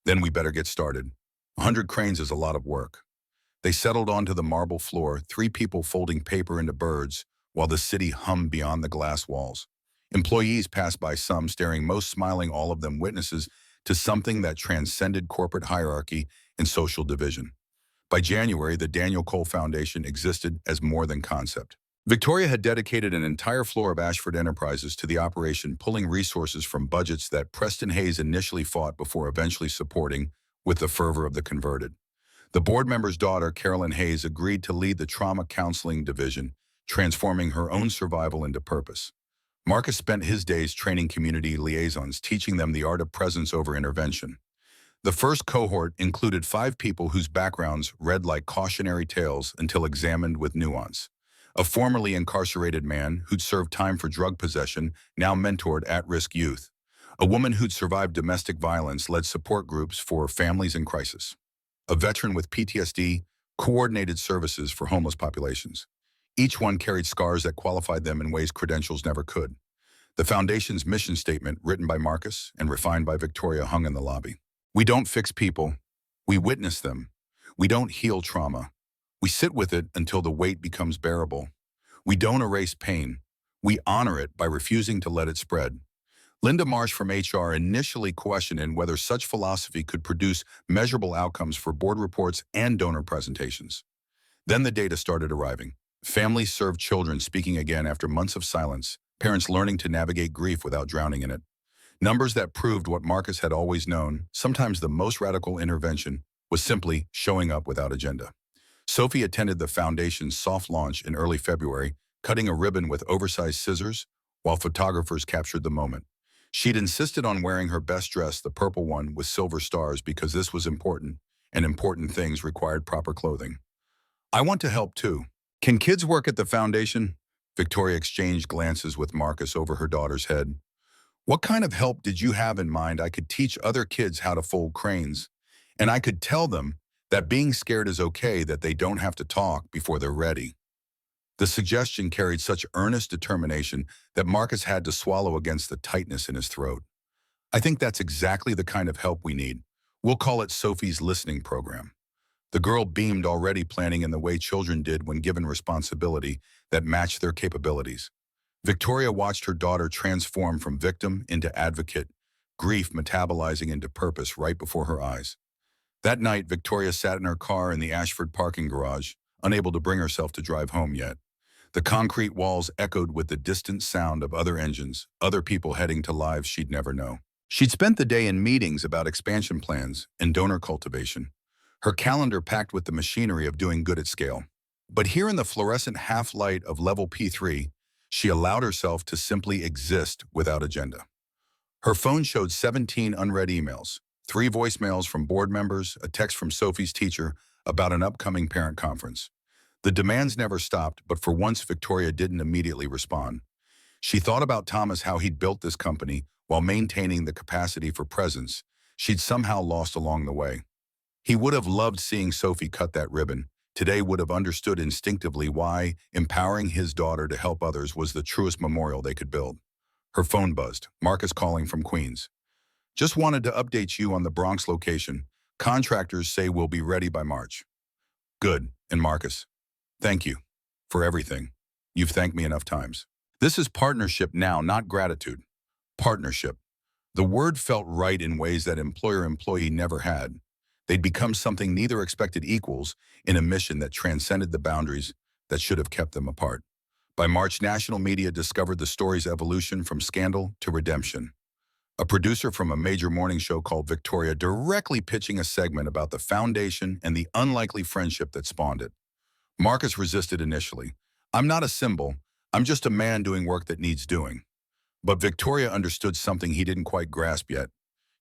Then we better get started. 100 cranes is a lot of work. They settled onto the marble floor, 3 people folding paper into birds, while the city hummed beyond the glass walls. Employees passed by, some staring, most smiling, all of them witnesses to something that transcended corporate hierarchy and social division. By January, the Daniel Cole Foundation existed as more than concept. Victoria had dedicated an entire floor of Ashford Enterprises to the operation, pulling resources from budgets that Preston Hayes initially fought before eventually supporting with the fervor of the converted. The board member's daughter, Carolyn Hayes, agreed to lead the trauma counseling division, transforming her own survival into purpose. Marcus spent his days training community liaisons, teaching them the art of presence over intervention. The first cohort included 5 people whose backgrounds read like cautionary tales until examined with nuance. A formerly incarcerated man who'd served time for drug possession now mentored at-risk youth. A woman who'd survived domestic violence led support groups for families in crisis. A veteran with PTSD coordinated services for homeless populations. Each one carried scars that qualified them in ways credentials never could. The Foundation's mission statement, written by Marcus and refined by Victoria, hung in the lobby. We don't fix people. We witness them. We don't heal trauma. We sit with it until the weight becomes bearable. We don't erase pain. We honor it by refusing to let it spread. Linda Marsh from HR initially questioned whether such philosophy could produce measurable outcomes for board reports and donor presentations. Then the data started arriving. Families served children speaking again after months of silence, parents learning to navigate grief without drowning in it. Numbers that proved what Marcus had always known: sometimes the most radical intervention was simply showing up without agenda. Sophie attended the Foundation's soft launch in early February, cutting a ribbon with oversized scissors while photographers captured the moment. She'd insisted on wearing her best dress, the purple one with silver stars, because this was important, and important things required proper clothing. I want to help too. Can kids work at the Foundation? Victoria exchanged glances with Marcus over her daughter's head. What kind of help did you have in mind? I could teach other kids how to fold cranes, and I could tell them that being scared is okay, that they don't have to talk before they're ready. The suggestion carried such earnest determination that Marcus had to swallow against the tightness in his throat. I think that's exactly the kind of help we need. We'll call it Sophie's listening program. The girl beamed, already planning in the way children did when given responsibility that matched their capabilities. Victoria watched her daughter transform from victim into advocate, grief metabolizing into purpose right before her eyes. That night, Victoria sat in her car in the Ashford parking garage, unable to bring herself to drive home yet. The concrete walls echoed with the distant sound of other engines, other people heading to lives she'd never know. She'd spent the day in meetings about expansion plans and donor cultivation, her calendar packed with the machinery of doing good at scale. But here in the fluorescent half-light of level P3, she allowed herself to simply exist without agenda. Her phone showed 17 unread emails, 3 voicemails from board members, a text from Sophie's teacher about an upcoming parent conference. The demands never stopped, but for once Victoria didn't immediately respond. She thought about Thomas, how he'd built this company while maintaining the capacity for presence she'd somehow lost along the way. He would have loved seeing Sophie cut that ribbon, today would have understood instinctively why empowering his daughter to help others was the truest memorial they could build. Her phone buzzed. Marcus calling from Queens. Just wanted to update you on the Bronx location. Contractors say we'll be ready by March. Good. And Marcus, thank you for everything. You've thanked me enough times. This is partnership now, not gratitude. Partnership. The word felt right in ways that employer-employee never had. They'd become something neither expected equals in a mission that transcended the boundaries that should have kept them apart. By March, national media discovered the story's evolution from scandal to redemption. A producer from a major morning show called Victoria directly pitching a segment about the foundation and the unlikely friendship that spawned it. Marcus resisted initially. I'm not a symbol. I'm just a man doing work that needs doing. But Victoria understood something he didn't quite grasp yet.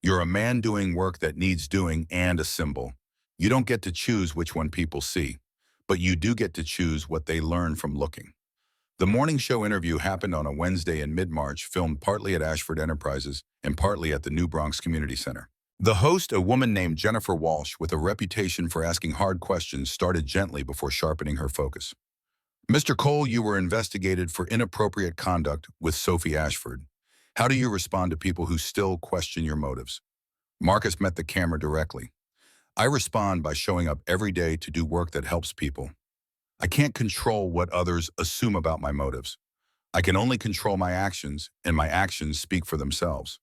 You're a man doing work that needs doing and a symbol. You don't get to choose which one people see, but you do get to choose what they learn from looking. The morning show interview happened on a Wednesday in mid-March, filmed partly at Ashford Enterprises and partly at the New Bronx Community Center. The host, a woman named Jennifer Walsh with a reputation for asking hard questions, started gently before sharpening her focus. Mr. Cole, you were investigated for inappropriate conduct with Sophie Ashford. How do you respond to people who still question your motives? Marcus met the camera directly. I respond by showing up every day to do work that helps people. I can't control what others assume about my motives. I can only control my actions, and my actions speak for themselves.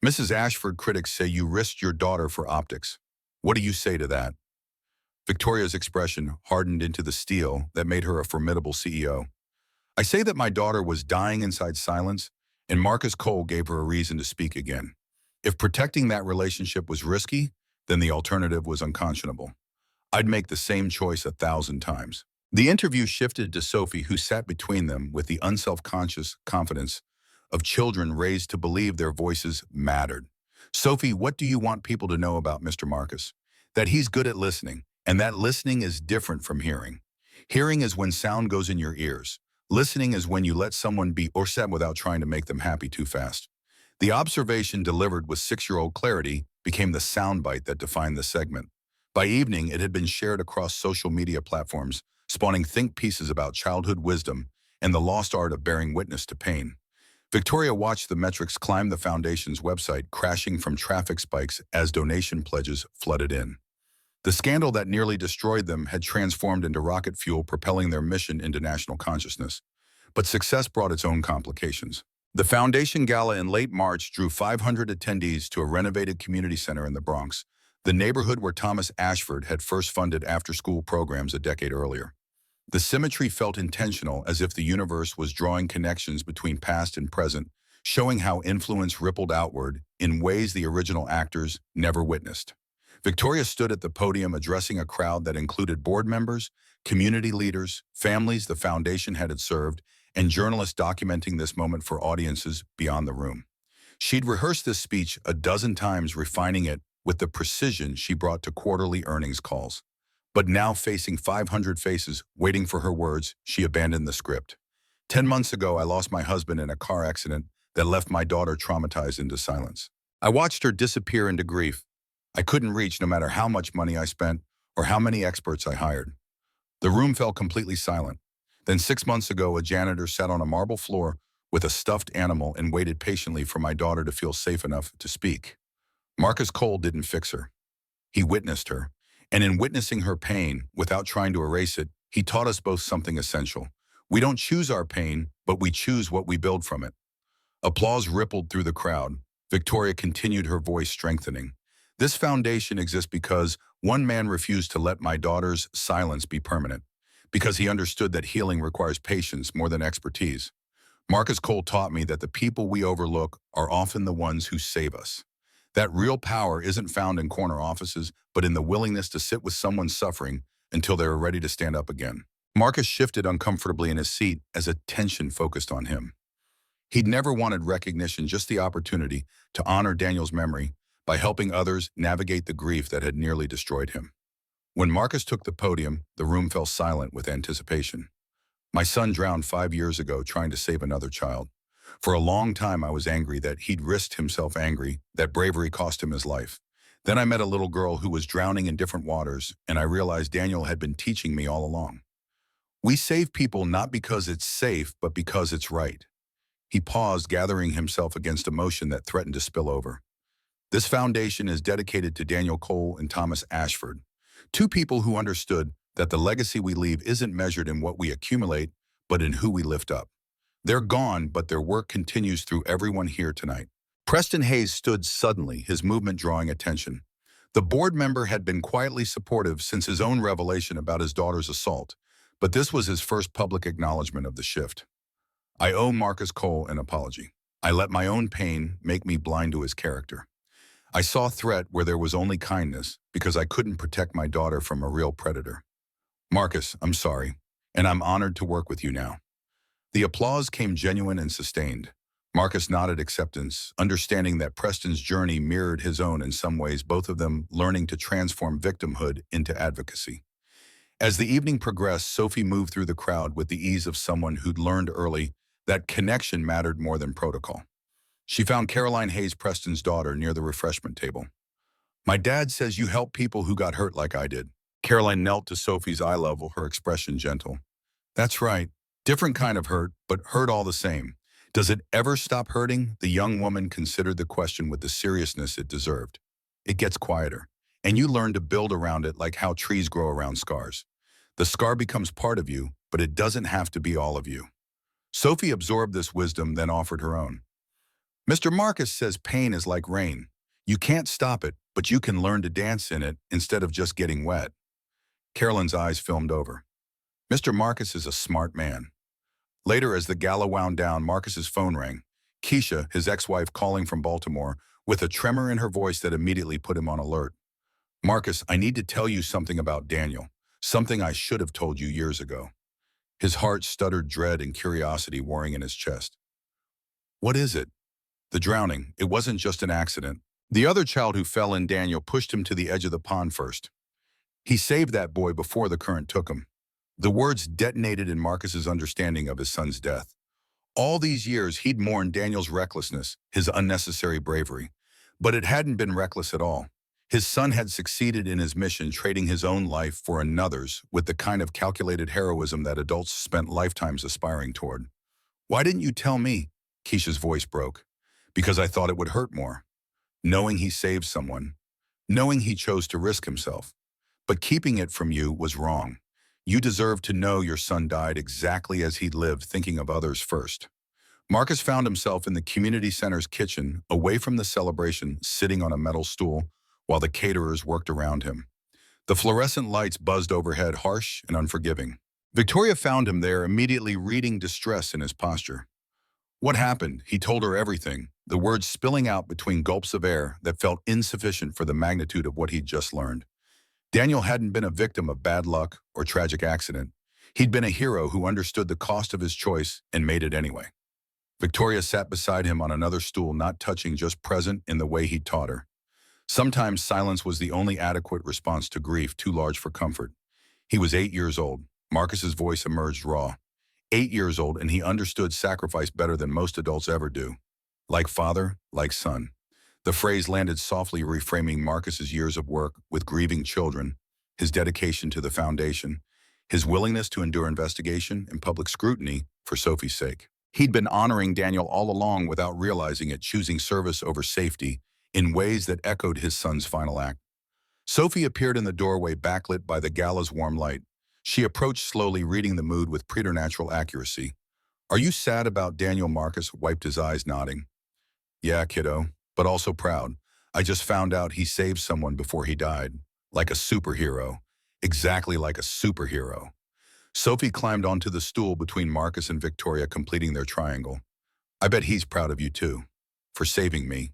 Mrs. Ashford, critics say you risked your daughter for optics. What do you say to that? Victoria's expression hardened into the steel that made her a formidable CEO. I say that my daughter was dying inside silence, and Marcus Cole gave her a reason to speak again. If protecting that relationship was risky, then the alternative was unconscionable. I'd make the same choice 1,000 times. The interview shifted to Sophie, who sat between them with the unself-conscious confidence of children raised to believe their voices mattered. Sophie, what do you want people to know about Mr. Marcus? That he's good at listening, and that listening is different from hearing. Hearing is when sound goes in your ears. Listening is when you let someone be upset without trying to make them happy too fast. The observation, delivered with 6-year-old clarity, became the soundbite that defined the segment. By evening, it had been shared across social media platforms, spawning think pieces about childhood wisdom and the lost art of bearing witness to pain. Victoria watched the metrics climb the foundation's website, crashing from traffic spikes as donation pledges flooded in. The scandal that nearly destroyed them had transformed into rocket fuel, propelling their mission into national consciousness. But success brought its own complications. The foundation gala in late March drew 500 attendees to a renovated community center in the Bronx, the neighborhood where Thomas Ashford had first funded after-school programs a decade earlier. The symmetry felt intentional, as if the universe was drawing connections between past and present, showing how influence rippled outward in ways the original actors never witnessed. Victoria stood at the podium addressing a crowd that included board members, community leaders, families the foundation had served, and journalists documenting this moment for audiences beyond the room. She'd rehearsed this speech a dozen times, refining it with the precision she brought to quarterly earnings calls. But now, facing 500 faces waiting for her words, she abandoned the script. 10 months ago, I lost my husband in a car accident that left my daughter traumatized into silence. I watched her disappear into grief. I couldn't reach, no matter how much money I spent or how many experts I hired. The room fell completely silent. Then 6 months ago, a janitor sat on a marble floor with a stuffed animal and waited patiently for my daughter to feel safe enough to speak. Marcus Cole didn't fix her. He witnessed her. And in witnessing her pain, without trying to erase it, he taught us both something essential. We don't choose our pain, but we choose what we build from it. Applause rippled through the crowd. Victoria continued, her voice strengthening. This foundation exists because one man refused to let my daughter's silence be permanent, because he understood that healing requires patience more than expertise. Marcus Cole taught me that the people we overlook are often the ones who save us. That real power isn't found in corner offices, but in the willingness to sit with someone suffering until they are ready to stand up again. Marcus shifted uncomfortably in his seat as attention focused on him. He'd never wanted recognition, just the opportunity to honor Daniel's memory by helping others navigate the grief that had nearly destroyed him. When Marcus took the podium, the room fell silent with anticipation. My son drowned 5 years ago trying to save another child. For a long time, I was angry that he'd risked himself, angry that bravery cost him his life. Then I met a little girl who was drowning in different waters, and I realized Daniel had been teaching me all along. We save people not because it's safe, but because it's right. He paused, gathering himself against emotion that threatened to spill over. This foundation is dedicated to Daniel Cole and Thomas Ashford, two people who understood that the legacy we leave isn't measured in what we accumulate, but in who we lift up. They're gone, but their work continues through everyone here tonight. Preston Hayes stood suddenly, his movement drawing attention. The board member had been quietly supportive since his own revelation about his daughter's assault, but this was his first public acknowledgement of the shift. I owe Marcus Cole an apology. I let my own pain make me blind to his character. I saw threat where there was only kindness because I couldn't protect my daughter from a real predator. Marcus, I'm sorry, and I'm honored to work with you now. The applause came genuine and sustained. Marcus nodded acceptance, understanding that Preston's journey mirrored his own in some ways, both of them learning to transform victimhood into advocacy. As the evening progressed, Sophie moved through the crowd with the ease of someone who'd learned early that connection mattered more than protocol. She found Caroline Hayes, Preston's daughter, near the refreshment table. My dad says you help people who got hurt like I did. Caroline knelt to Sophie's eye level, her expression gentle. That's right. Different kind of hurt, but hurt all the same. Does it ever stop hurting? The young woman considered the question with the seriousness it deserved. It gets quieter, and you learn to build around it like how trees grow around scars. The scar becomes part of you, but it doesn't have to be all of you. Sophie absorbed this wisdom, then offered her own. Mr. Marcus says pain is like rain. You can't stop it, but you can learn to dance in it instead of just getting wet. Carolyn's eyes filmed over. Mr. Marcus is a smart man. Later, as the gala wound down, Marcus's phone rang. Keisha, his ex-wife, calling from Baltimore, with a tremor in her voice that immediately put him on alert. Marcus, I need to tell you something about Daniel, something I should have told you years ago. His heart stuttered, dread and curiosity warring in his chest. What is it? The drowning. It wasn't just an accident. The other child who fell in, Daniel pushed him to the edge of the pond first. He saved that boy before the current took him. The words detonated in Marcus's understanding of his son's death. All these years, he'd mourned Daniel's recklessness, his unnecessary bravery. But it hadn't been reckless at all. His son had succeeded in his mission, trading his own life for another's with the kind of calculated heroism that adults spent lifetimes aspiring toward. Why didn't you tell me? Keisha's voice broke. Because I thought it would hurt more. Knowing he saved someone. Knowing he chose to risk himself. But keeping it from you was wrong. You deserve to know your son died exactly as he'd lived, thinking of others first. Marcus found himself in the community center's kitchen, away from the celebration, sitting on a metal stool, while the caterers worked around him. The fluorescent lights buzzed overhead, harsh and unforgiving. Victoria found him there, immediately reading distress in his posture. What happened? He told her everything, the words spilling out between gulps of air that felt insufficient for the magnitude of what he'd just learned. Daniel hadn't been a victim of bad luck or tragic accident. He'd been a hero who understood the cost of his choice and made it anyway. Victoria sat beside him on another stool, not touching, just present in the way he'd taught her. Sometimes silence was the only adequate response to grief too large for comfort. He was 8 years old. Marcus's voice emerged raw. 8 years old, and he understood sacrifice better than most adults ever do. Like father, like son. The phrase landed softly, reframing Marcus's years of work with grieving children, his dedication to the foundation, his willingness to endure investigation and public scrutiny for Sophie's sake. He'd been honoring Daniel all along without realizing it, choosing service over safety in ways that echoed his son's final act. Sophie appeared in the doorway, backlit by the gala's warm light. She approached slowly, reading the mood with preternatural accuracy. Are you sad about Daniel? Marcus wiped his eyes, nodding. Yeah, kiddo, but also proud. I just found out he saved someone before he died. Like a superhero. Exactly like a superhero. Sophie climbed onto the stool between Marcus and Victoria, completing their triangle. I bet he's proud of you too. For saving me.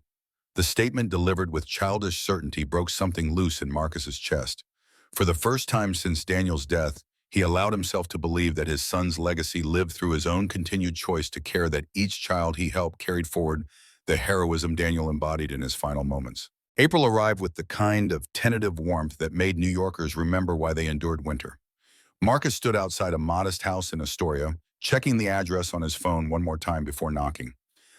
The statement, delivered with childish certainty, broke something loose in Marcus's chest. For the first time since Daniel's death, he allowed himself to believe that his son's legacy lived through his own continued choice to care, that each child he helped carried forward the heroism Daniel embodied in his final moments. April arrived with the kind of tentative warmth that made New Yorkers remember why they endured winter. Marcus stood outside a modest house in Astoria, checking the address on his phone one more time before knocking.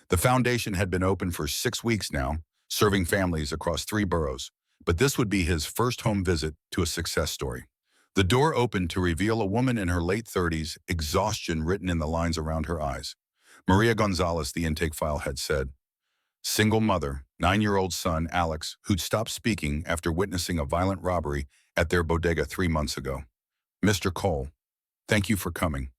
The foundation had been open for 6 weeks now, serving families across 3 boroughs. but this would be his first home visit to a success story. The door opened to reveal a woman in her late 30s, exhaustion written in the lines around her eyes. Maria Gonzalez, the intake file had said. Single mother, 9-year-old son, Alex, who'd stopped speaking after witnessing a violent robbery at their bodega 3 months ago. Mr. Cole, thank you for coming.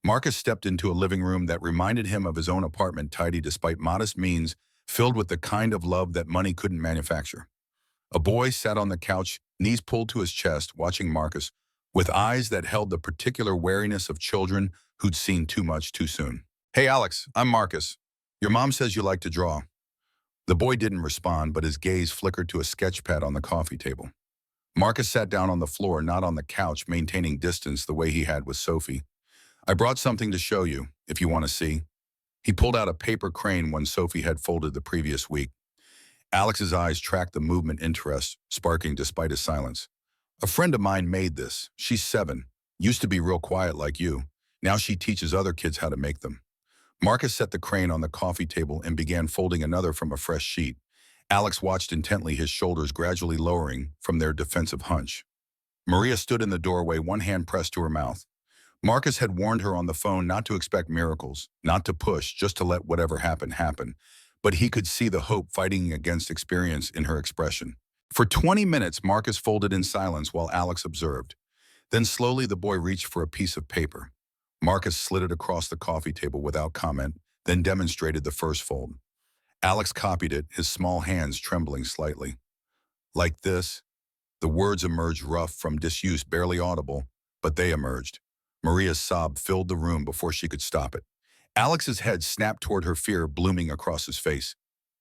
Marcus stepped into a living room that reminded him of his own apartment, tidy despite modest means, filled with the kind of love that money couldn't manufacture. A boy sat on the couch, knees pulled to his chest, watching Marcus, with eyes that held the particular wariness of children who'd seen too much too soon. Hey Alex, I'm Marcus. Your mom says you like to draw. The boy didn't respond, but his gaze flickered to a sketch pad on the coffee table. Marcus sat down on the floor, not on the couch, maintaining distance the way he had with Sophie. I brought something to show you, if you want to see. He pulled out a paper crane one Sophie had folded the previous week. Alex's eyes tracked the movement, interest sparking despite his silence. A friend of mine made this. She's 7. Used to be real quiet like you. Now she teaches other kids how to make them. Marcus set the crane on the coffee table and began folding another from a fresh sheet. Alex watched intently, his shoulders gradually lowering from their defensive hunch. Maria stood in the doorway, one hand pressed to her mouth. Marcus had warned her on the phone not to expect miracles, not to push, just to let whatever happen happen. But he could see the hope fighting against experience in her expression. For 20 minutes, Marcus folded in silence while Alex observed. Then slowly the boy reached for a piece of paper. Marcus slid it across the coffee table without comment, then demonstrated the first fold. Alex copied it, his small hands trembling slightly. Like this. The words emerged rough from disuse, barely audible, but they emerged. Maria's sob filled the room before she could stop it. Alex's head snapped toward her, fear blooming across his face.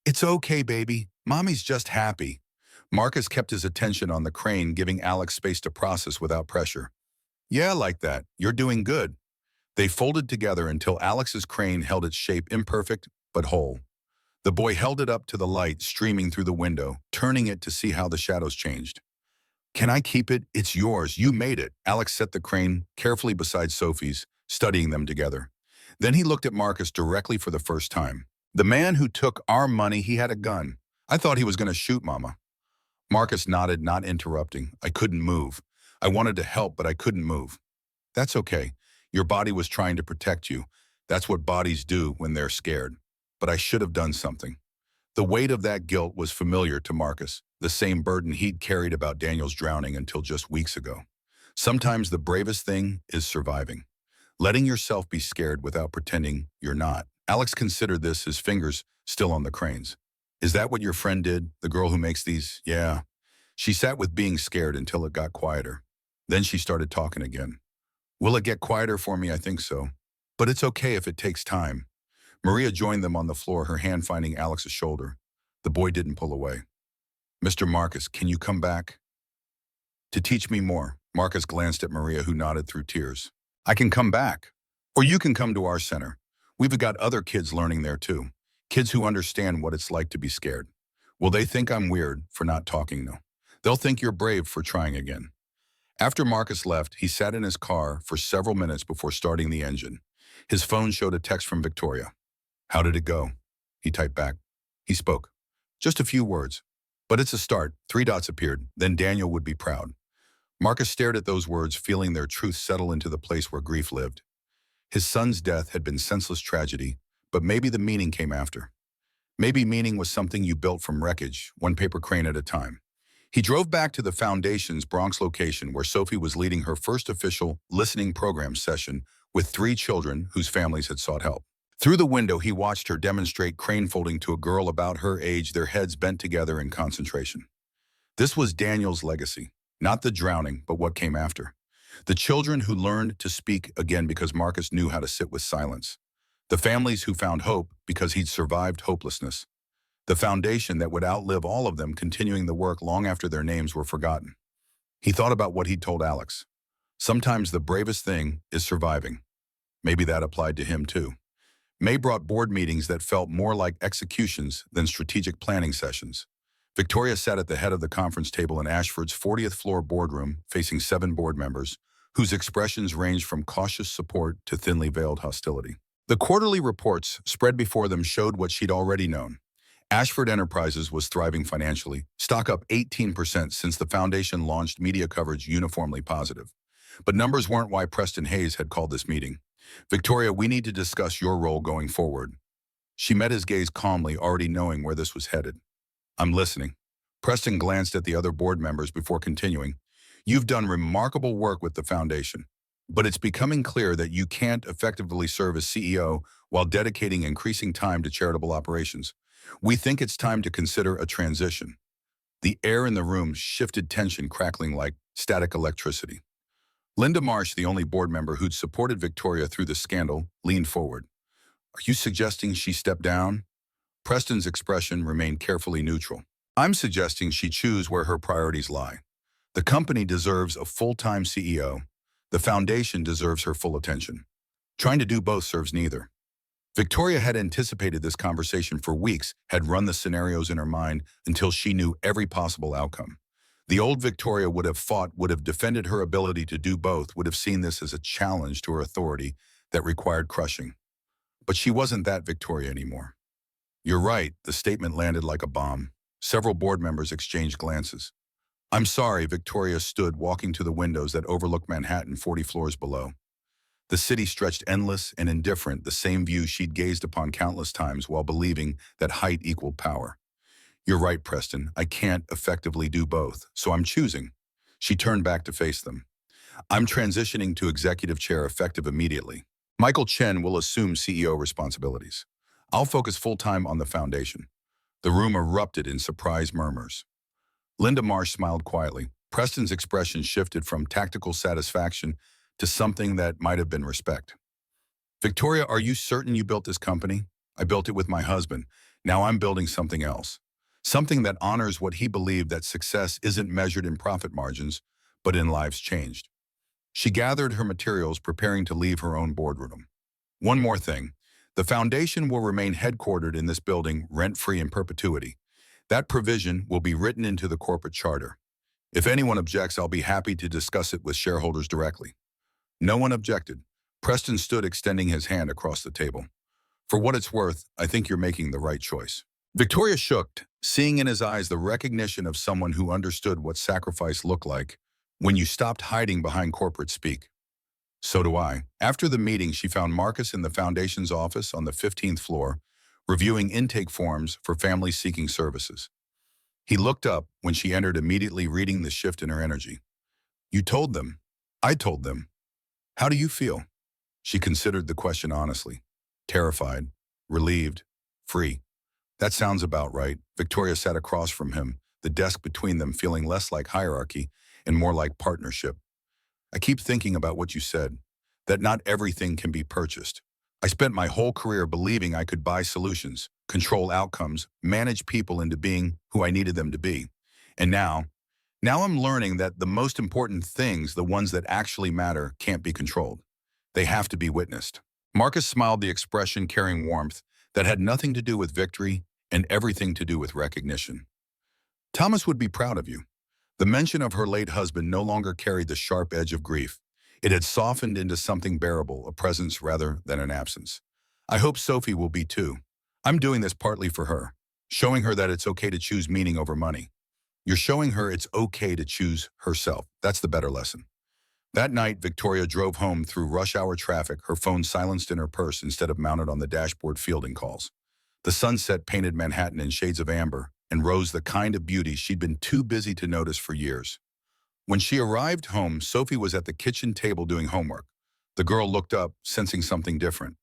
It's okay, baby. Mommy's just happy. Marcus kept his attention on the crane, giving Alex space to process without pressure. Yeah, like that. You're doing good. They folded together until Alex's crane held its shape, imperfect but whole. The boy held it up to the light streaming through the window, turning it to see how the shadows changed. Can I keep it? It's yours. You made it. Alex set the crane carefully beside Sophie's, studying them together. Then he looked at Marcus directly for the first time. The man who took our money, he had a gun. I thought he was going to shoot Mama. Marcus nodded, not interrupting. I couldn't move. I wanted to help, but I couldn't move. That's okay. Your body was trying to protect you. That's what bodies do when they're scared. But I should have done something. The weight of that guilt was familiar to Marcus, the same burden he'd carried about Daniel's drowning until just weeks ago. Sometimes the bravest thing is surviving. Letting yourself be scared without pretending you're not. Alex considered this, his fingers still on the cranes. Is that what your friend did, the girl who makes these? Yeah. She sat with being scared until it got quieter. Then she started talking again. Will it get quieter for me? I think so. But it's okay if it takes time. Maria joined them on the floor, her hand finding Alex's shoulder. The boy didn't pull away. Mr. Marcus, can you come back? To teach me more. Marcus glanced at Maria, who nodded through tears. I can come back. Or you can come to our center. We've got other kids learning there too. Kids who understand what it's like to be scared. Will they think I'm weird for not talking, though? They'll think you're brave for trying again. After Marcus left, he sat in his car for several minutes before starting the engine. His phone showed a text from Victoria. How did it go? He typed back. He spoke. Just a few words. But it's a start. 3 dots appeared. Then Daniel would be proud. Marcus stared at those words, feeling their truth settle into the place where grief lived. His son's death had been senseless tragedy, but maybe the meaning came after. Maybe meaning was something you built from wreckage, one paper crane at a time. He drove back to the Foundation's Bronx location, where Sophie was leading her first official listening program session with 3 children whose families had sought help. Through the window, he watched her demonstrate crane folding to a girl about her age, their heads bent together in concentration. This was Daniel's legacy, not the drowning, but what came after. The children who learned to speak again because Marcus knew how to sit with silence. The families who found hope because he'd survived hopelessness. The foundation that would outlive all of them, continuing the work long after their names were forgotten. He thought about what he'd told Alex. Sometimes the bravest thing is surviving. Maybe that applied to him too. May brought board meetings that felt more like executions than strategic planning sessions. Victoria sat at the head of the conference table in Ashford's 40th floor boardroom, facing 7 board members, whose expressions ranged from cautious support to thinly veiled hostility. The quarterly reports spread before them showed what she'd already known. Ashford Enterprises was thriving financially, stock up 18% since the foundation launched, media coverage uniformly positive. But numbers weren't why Preston Hayes had called this meeting. Victoria, we need to discuss your role going forward. She met his gaze calmly, already knowing where this was headed. I'm listening. Preston glanced at the other board members before continuing. You've done remarkable work with the foundation, but it's becoming clear that you can't effectively serve as CEO while dedicating increasing time to charitable operations. We think it's time to consider a transition. The air in the room shifted, tension crackling like static electricity. Linda Marsh, the only board member who'd supported Victoria through the scandal, leaned forward. Are you suggesting she step down? Preston's expression remained carefully neutral. I'm suggesting she choose where her priorities lie. The company deserves a full-time CEO. The foundation deserves her full attention. Trying to do both serves neither. Victoria had anticipated this conversation for weeks, had run the scenarios in her mind until she knew every possible outcome. The old Victoria would have fought, would have defended her ability to do both, would have seen this as a challenge to her authority that required crushing. But she wasn't that Victoria anymore. You're right, the statement landed like a bomb. Several board members exchanged glances. I'm sorry, Victoria stood, walking to the windows that overlooked Manhattan 40 floors below. The city stretched endless and indifferent, the same view she'd gazed upon countless times while believing that height equaled power. You're right, Preston, I can't effectively do both, so I'm choosing. She turned back to face them. I'm transitioning to executive chair effective immediately. Michael Chen will assume CEO responsibilities. I'll focus full-time on the foundation. The room erupted in surprised murmurs. Linda Marsh smiled quietly. Preston's expression shifted from tactical satisfaction to something that might have been respect. Victoria, are you certain you built this company? I built it with my husband. Now I'm building something else. Something that honors what he believed, that success isn't measured in profit margins, but in lives changed. She gathered her materials, preparing to leave her own boardroom. One more thing. The foundation will remain headquartered in this building, rent-free in perpetuity. That provision will be written into the corporate charter. If anyone objects, I'll be happy to discuss it with shareholders directly. No one objected. Preston stood, extending his hand across the table. For what it's worth, I think you're making the right choice. Victoria shook, seeing in his eyes the recognition of someone who understood what sacrifice looked like when you stopped hiding behind corporate speak. So do I. After the meeting, she found Marcus in the foundation's office on the 15th floor, reviewing intake forms for families seeking services. He looked up when she entered, immediately reading the shift in her energy. You told them. I told them. How do you feel? She considered the question honestly. Terrified, relieved, free. That sounds about right. Victoria sat across from him, the desk between them feeling less like hierarchy and more like partnership. I keep thinking about what you said, that not everything can be purchased. I spent my whole career believing I could buy solutions, control outcomes, manage people into being who I needed them to be. And now I'm learning that the most important things, the ones that actually matter, can't be controlled. They have to be witnessed. Marcus smiled, the expression carrying warmth that had nothing to do with victory and everything to do with recognition. Thomas would be proud of you. The mention of her late husband no longer carried the sharp edge of grief. It had softened into something bearable, a presence rather than an absence. I hope Sophie will be too. I'm doing this partly for her, showing her that it's okay to choose meaning over money. You're showing her it's okay to choose herself. That's the better lesson. That night, Victoria drove home through rush hour traffic, her phone silenced in her purse instead of mounted on the dashboard fielding calls. The sunset painted Manhattan in shades of amber and rose, the kind of beauty she'd been too busy to notice for years. When she arrived home, Sophie was at the kitchen table doing homework. The girl looked up, sensing something different.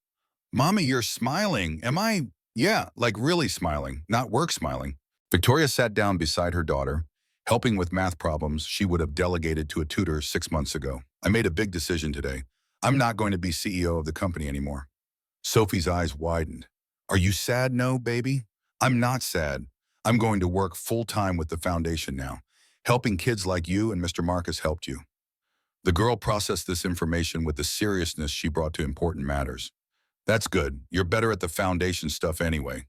Mommy, you're smiling. Am I? Yeah, like really smiling, not work smiling. Victoria sat down beside her daughter, helping with math problems she would have delegated to a tutor 6 months ago. I made a big decision today. I'm not going to be CEO of the company anymore. Sophie's eyes widened. Are you sad? No, baby. I'm not sad. I'm going to work full-time with the foundation now, helping kids like you and Mr. Marcus helped you. The girl processed this information with the seriousness she brought to important matters. That's good. You're better at the foundation stuff anyway.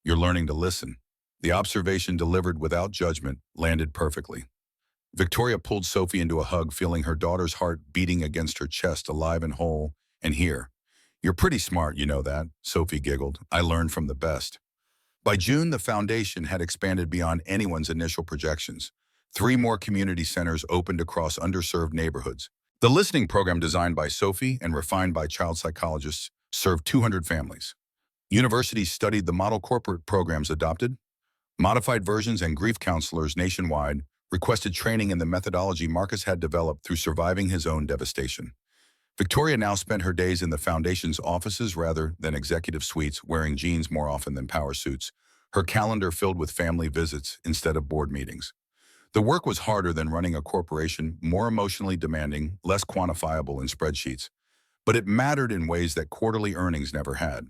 You're learning to listen. The observation, delivered without judgment, landed perfectly. Victoria pulled Sophie into a hug, feeling her daughter's heart beating against her chest, alive and whole, and here. You're pretty smart, you know that, Sophie giggled. I learned from the best. By June, the foundation had expanded beyond anyone's initial projections. 3 more community centers opened across underserved neighborhoods. The listening program, designed by Sophie and refined by child psychologists, served 200 families. Universities studied the model corporate programs adopted. Modified versions and grief counselors nationwide requested training in the methodology Marcus had developed through surviving his own devastation. Victoria now spent her days in the foundation's offices rather than executive suites, wearing jeans more often than power suits, her calendar filled with family visits instead of board meetings. The work was harder than running a corporation, more emotionally demanding, less quantifiable in spreadsheets, but it mattered in ways that quarterly earnings never had.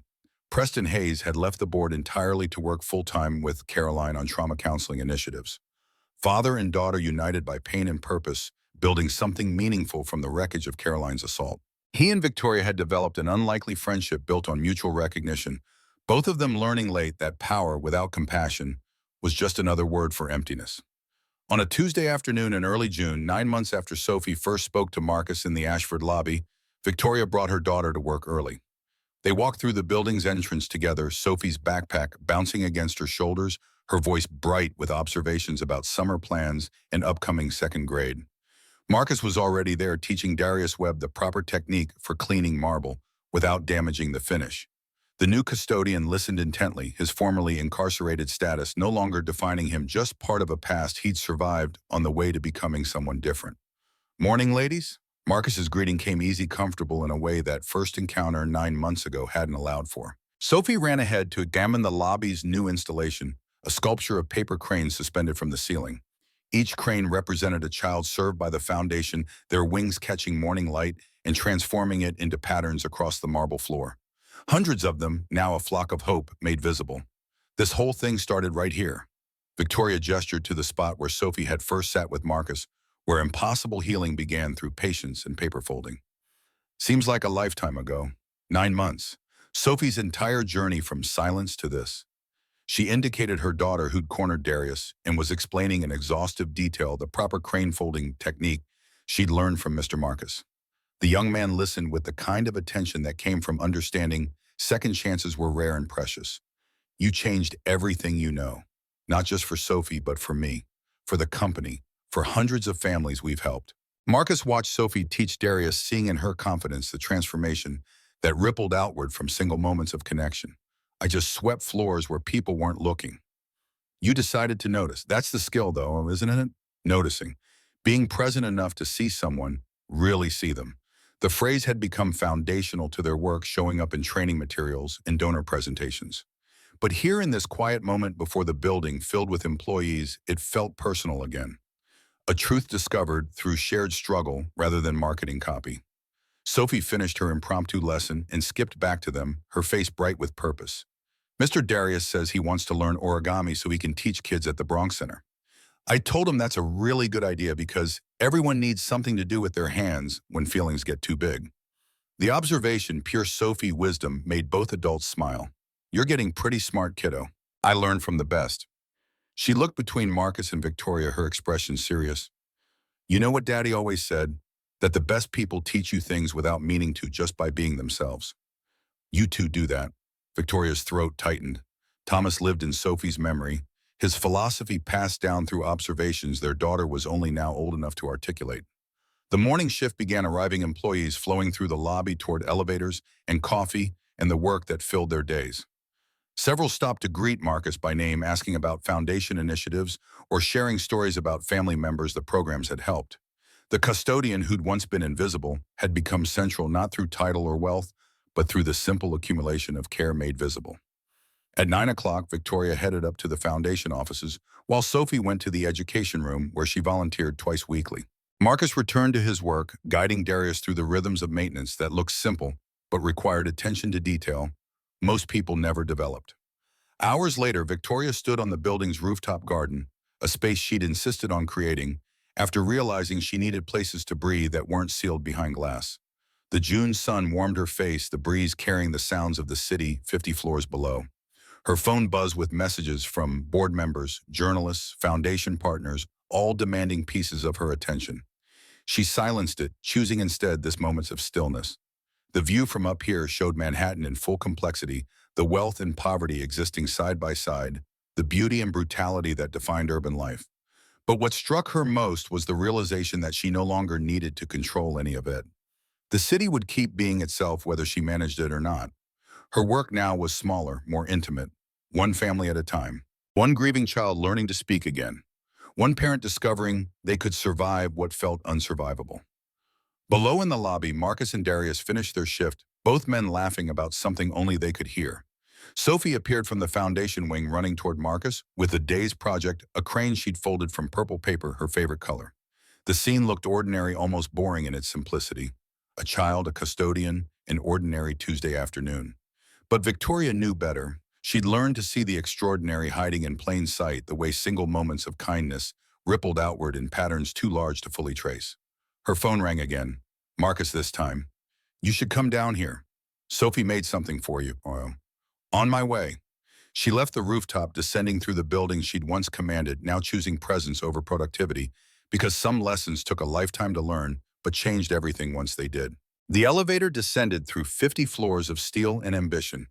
Preston Hayes had left the board entirely to work full-time with Caroline on trauma counseling initiatives. Father and daughter united by pain and purpose, building something meaningful from the wreckage of Caroline's assault. He and Victoria had developed an unlikely friendship built on mutual recognition, both of them learning late that power without compassion was just another word for emptiness. On a Tuesday afternoon in early June, 9 months after Sophie first spoke to Marcus in the Ashford lobby, Victoria brought her daughter to work early. They walked through the building's entrance together, Sophie's backpack bouncing against her shoulders, her voice bright with observations about summer plans and upcoming second grade. Marcus was already there, teaching Darius Webb the proper technique for cleaning marble without damaging the finish. The new custodian listened intently, his formerly incarcerated status no longer defining him, just part of a past he'd survived on the way to becoming someone different. "Morning, ladies?" Marcus's greeting came easy, comfortable in a way that first encounter 9 months ago hadn't allowed for. Sophie ran ahead to examine the lobby's new installation, a sculpture of paper cranes suspended from the ceiling. Each crane represented a child served by the foundation, their wings catching morning light and transforming it into patterns across the marble floor. Hundreds of them, now a flock of hope, made visible. This whole thing started right here. Victoria gestured to the spot where Sophie had first sat with Marcus, where impossible healing began through patience and paper folding. Seems like a lifetime ago. 9 months. Sophie's entire journey from silence to this. She indicated her daughter, who'd cornered Darius and was explaining in exhaustive detail the proper crane folding technique she'd learned from Mr. Marcus. The young man listened with the kind of attention that came from understanding second chances were rare and precious. "You changed everything you know, not just for Sophie, but for me, for the company, for hundreds of families we've helped." Marcus watched Sophie teach Darius, seeing in her confidence the transformation that rippled outward from single moments of connection. "I just swept floors where people weren't looking. You decided to notice." That's the skill, though, isn't it? Noticing. Being present enough to see someone, really see them. The phrase had become foundational to their work, showing up in training materials and donor presentations. But here, in this quiet moment before the building filled with employees, it felt personal again. A truth discovered through shared struggle rather than marketing copy. Sophie finished her impromptu lesson and skipped back to them, her face bright with purpose. "Mr. Darius says he wants to learn origami so he can teach kids at the Bronx Center. I told him that's a really good idea because everyone needs something to do with their hands when feelings get too big." The observation, pure Sophie wisdom, made both adults smile. "You're getting pretty smart, kiddo. I learned from the best." She looked between Marcus and Victoria, her expression serious. "You know what Daddy always said? That the best people teach you things without meaning to, just by being themselves. You two do that." Victoria's throat tightened. Thomas lived in Sophie's memory, his philosophy passed down through observations their daughter was only now old enough to articulate. The morning shift began, arriving employees flowing through the lobby toward elevators and coffee and the work that filled their days. Several stopped to greet Marcus by name, asking about foundation initiatives or sharing stories about family members the programs had helped. The custodian, who'd once been invisible, had become central, not through title or wealth, but through the simple accumulation of care made visible. At 9 o'clock, Victoria headed up to the foundation offices, while Sophie went to the education room where she volunteered twice weekly. Marcus returned to his work, guiding Darius through the rhythms of maintenance that looked simple but required attention to detail most people never developed. Hours later, Victoria stood on the building's rooftop garden, a space she'd insisted on creating, after realizing she needed places to breathe that weren't sealed behind glass. The June sun warmed her face, the breeze carrying the sounds of the city 50 floors below. Her phone buzzed with messages from board members, journalists, foundation partners, all demanding pieces of her attention. She silenced it, choosing instead this moment of stillness. The view from up here showed Manhattan in full complexity, the wealth and poverty existing side by side, the beauty and brutality that defined urban life. But what struck her most was the realization that she no longer needed to control any of it. The city would keep being itself whether she managed it or not. Her work now was smaller, more intimate, one family at a time. One grieving child learning to speak again. One parent discovering they could survive what felt unsurvivable. Below in the lobby, Marcus and Darius finished their shift, both men laughing about something only they could hear. Sophie appeared from the foundation wing running toward Marcus with the day's project, a crane she'd folded from purple paper, her favorite color. The scene looked ordinary, almost boring in its simplicity. A child, a custodian, an ordinary Tuesday afternoon. But Victoria knew better. She'd learned to see the extraordinary hiding in plain sight, the way single moments of kindness rippled outward in patterns too large to fully trace. Her phone rang again. Marcus this time. You should come down here. Sophie made something for you. On my way. She left the rooftop, descending through the building she'd once commanded, now choosing presence over productivity, because some lessons took a lifetime to learn, but changed everything once they did. The elevator descended through 50 floors of steel and ambition,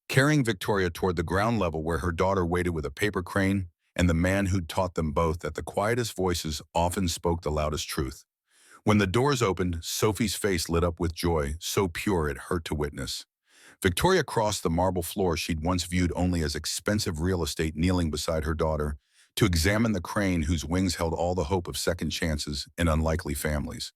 carrying Victoria toward the ground level where her daughter waited with a paper crane and the man who'd taught them both that the quietest voices often spoke the loudest truth. When the doors opened, Sophie's face lit up with joy, so pure it hurt to witness. Victoria crossed the marble floor she'd once viewed only as expensive real estate, kneeling beside her daughter to examine the crane whose wings held all the hope of second chances in unlikely families.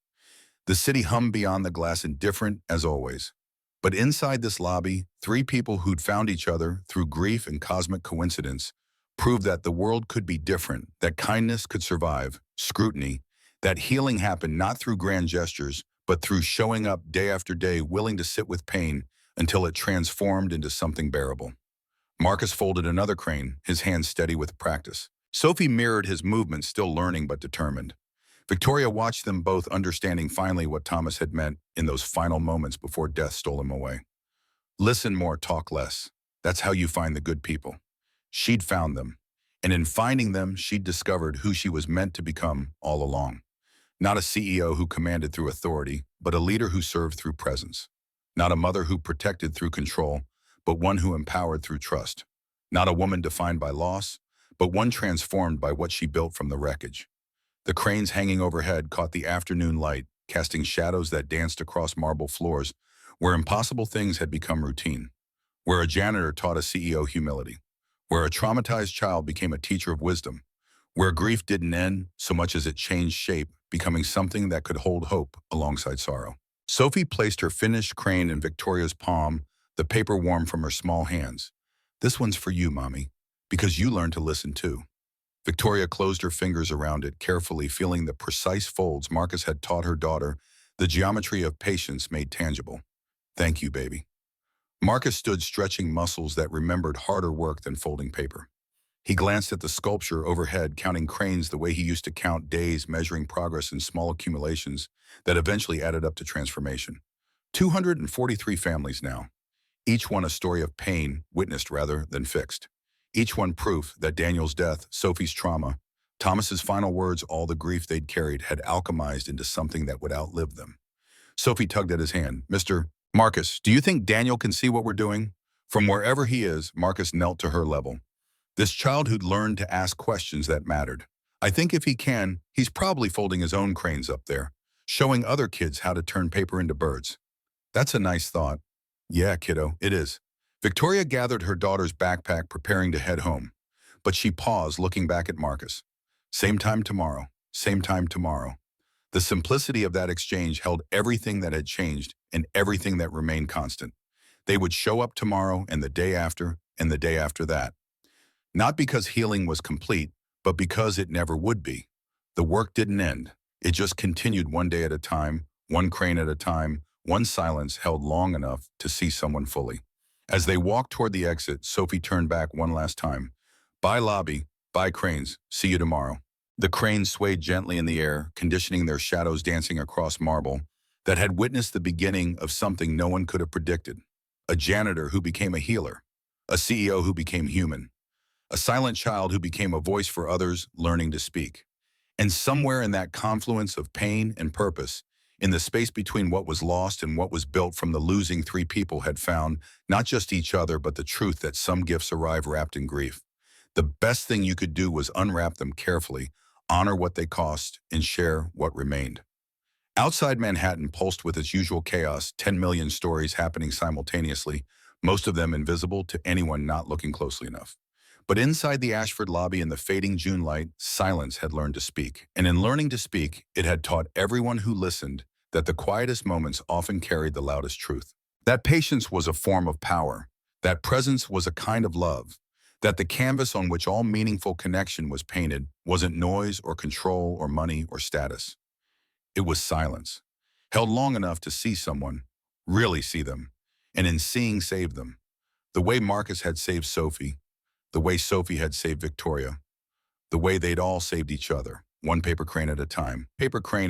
The city hummed beyond the glass, indifferent as always. But inside this lobby, three people who'd found each other through grief and cosmic coincidence proved that the world could be different, that kindness could survive scrutiny, that healing happened not through grand gestures, but through showing up day after day, willing to sit with pain until it transformed into something bearable. Marcus folded another crane, his hands steady with practice. Sophie mirrored his movements, still learning but determined. Victoria watched them both, understanding finally what Thomas had meant in those final moments before death stole him away. Listen more, talk less. That's how you find the good people. She'd found them, and in finding them, she'd discovered who she was meant to become all along. Not a CEO who commanded through authority, but a leader who served through presence. Not a mother who protected through control, but one who empowered through trust. Not a woman defined by loss, but one transformed by what she built from the wreckage. The cranes hanging overhead caught the afternoon light, casting shadows that danced across marble floors, where impossible things had become routine. Where a janitor taught a CEO humility. Where a traumatized child became a teacher of wisdom. Where grief didn't end so much as it changed shape, becoming something that could hold hope alongside sorrow. Sophie placed her finished crane in Victoria's palm, the paper warm from her small hands. This one's for you, Mommy, because you learned to listen too. Victoria closed her fingers around it, carefully feeling the precise folds Marcus had taught her daughter, the geometry of patience made tangible. Thank you, baby. Marcus stood stretching muscles that remembered harder work than folding paper. He glanced at the sculpture overhead, counting cranes the way he used to count days, measuring progress in small accumulations that eventually added up to transformation. 243 families now, each one a story of pain, witnessed rather than fixed. Each one proof that Daniel's death, Sophie's trauma, Thomas's final words, all the grief they'd carried had alchemized into something that would outlive them. Sophie tugged at his hand. Mr. Marcus, do you think Daniel can see what we're doing? From wherever he is, Marcus knelt to her level. This child who'd learned to ask questions that mattered. I think if he can, he's probably folding his own cranes up there, showing other kids how to turn paper into birds. That's a nice thought. Yeah, kiddo, it is. Victoria gathered her daughter's backpack, preparing to head home. But she paused, looking back at Marcus. Same time tomorrow. Same time tomorrow. The simplicity of that exchange held everything that had changed and everything that remained constant. They would show up tomorrow and the day after and the day after that. Not because healing was complete, but because it never would be. The work didn't end. It just continued, one day at a time, one crane at a time, one silence held long enough to see someone fully. As they walked toward the exit, Sophie turned back one last time. Bye, lobby. Bye, cranes. See you tomorrow. The cranes swayed gently in the air, conditioning their shadows dancing across marble that had witnessed the beginning of something no one could have predicted. A janitor who became a healer. A CEO who became human. A silent child who became a voice for others, learning to speak. And somewhere in that confluence of pain and purpose, In the space between what was lost and what was built from the losing, three people had found not just each other, but the truth that some gifts arrive wrapped in grief. The best thing you could do was unwrap them carefully, honor what they cost, and share what remained. Outside Manhattan pulsed with its usual chaos, 10 million stories happening simultaneously, most of them invisible to anyone not looking closely enough. But inside the Ashford lobby in the fading June light, silence had learned to speak. And in learning to speak, it had taught everyone who listened that the quietest moments often carried the loudest truth. That patience was a form of power. That presence was a kind of love. That the canvas on which all meaningful connection was painted wasn't noise or control or money or status. It was silence, held long enough to see someone, really see them, and in seeing save them. The way Marcus had saved Sophie, the way Sophie had saved Victoria, the way they'd all saved each other, one paper crane at a time. Paper crane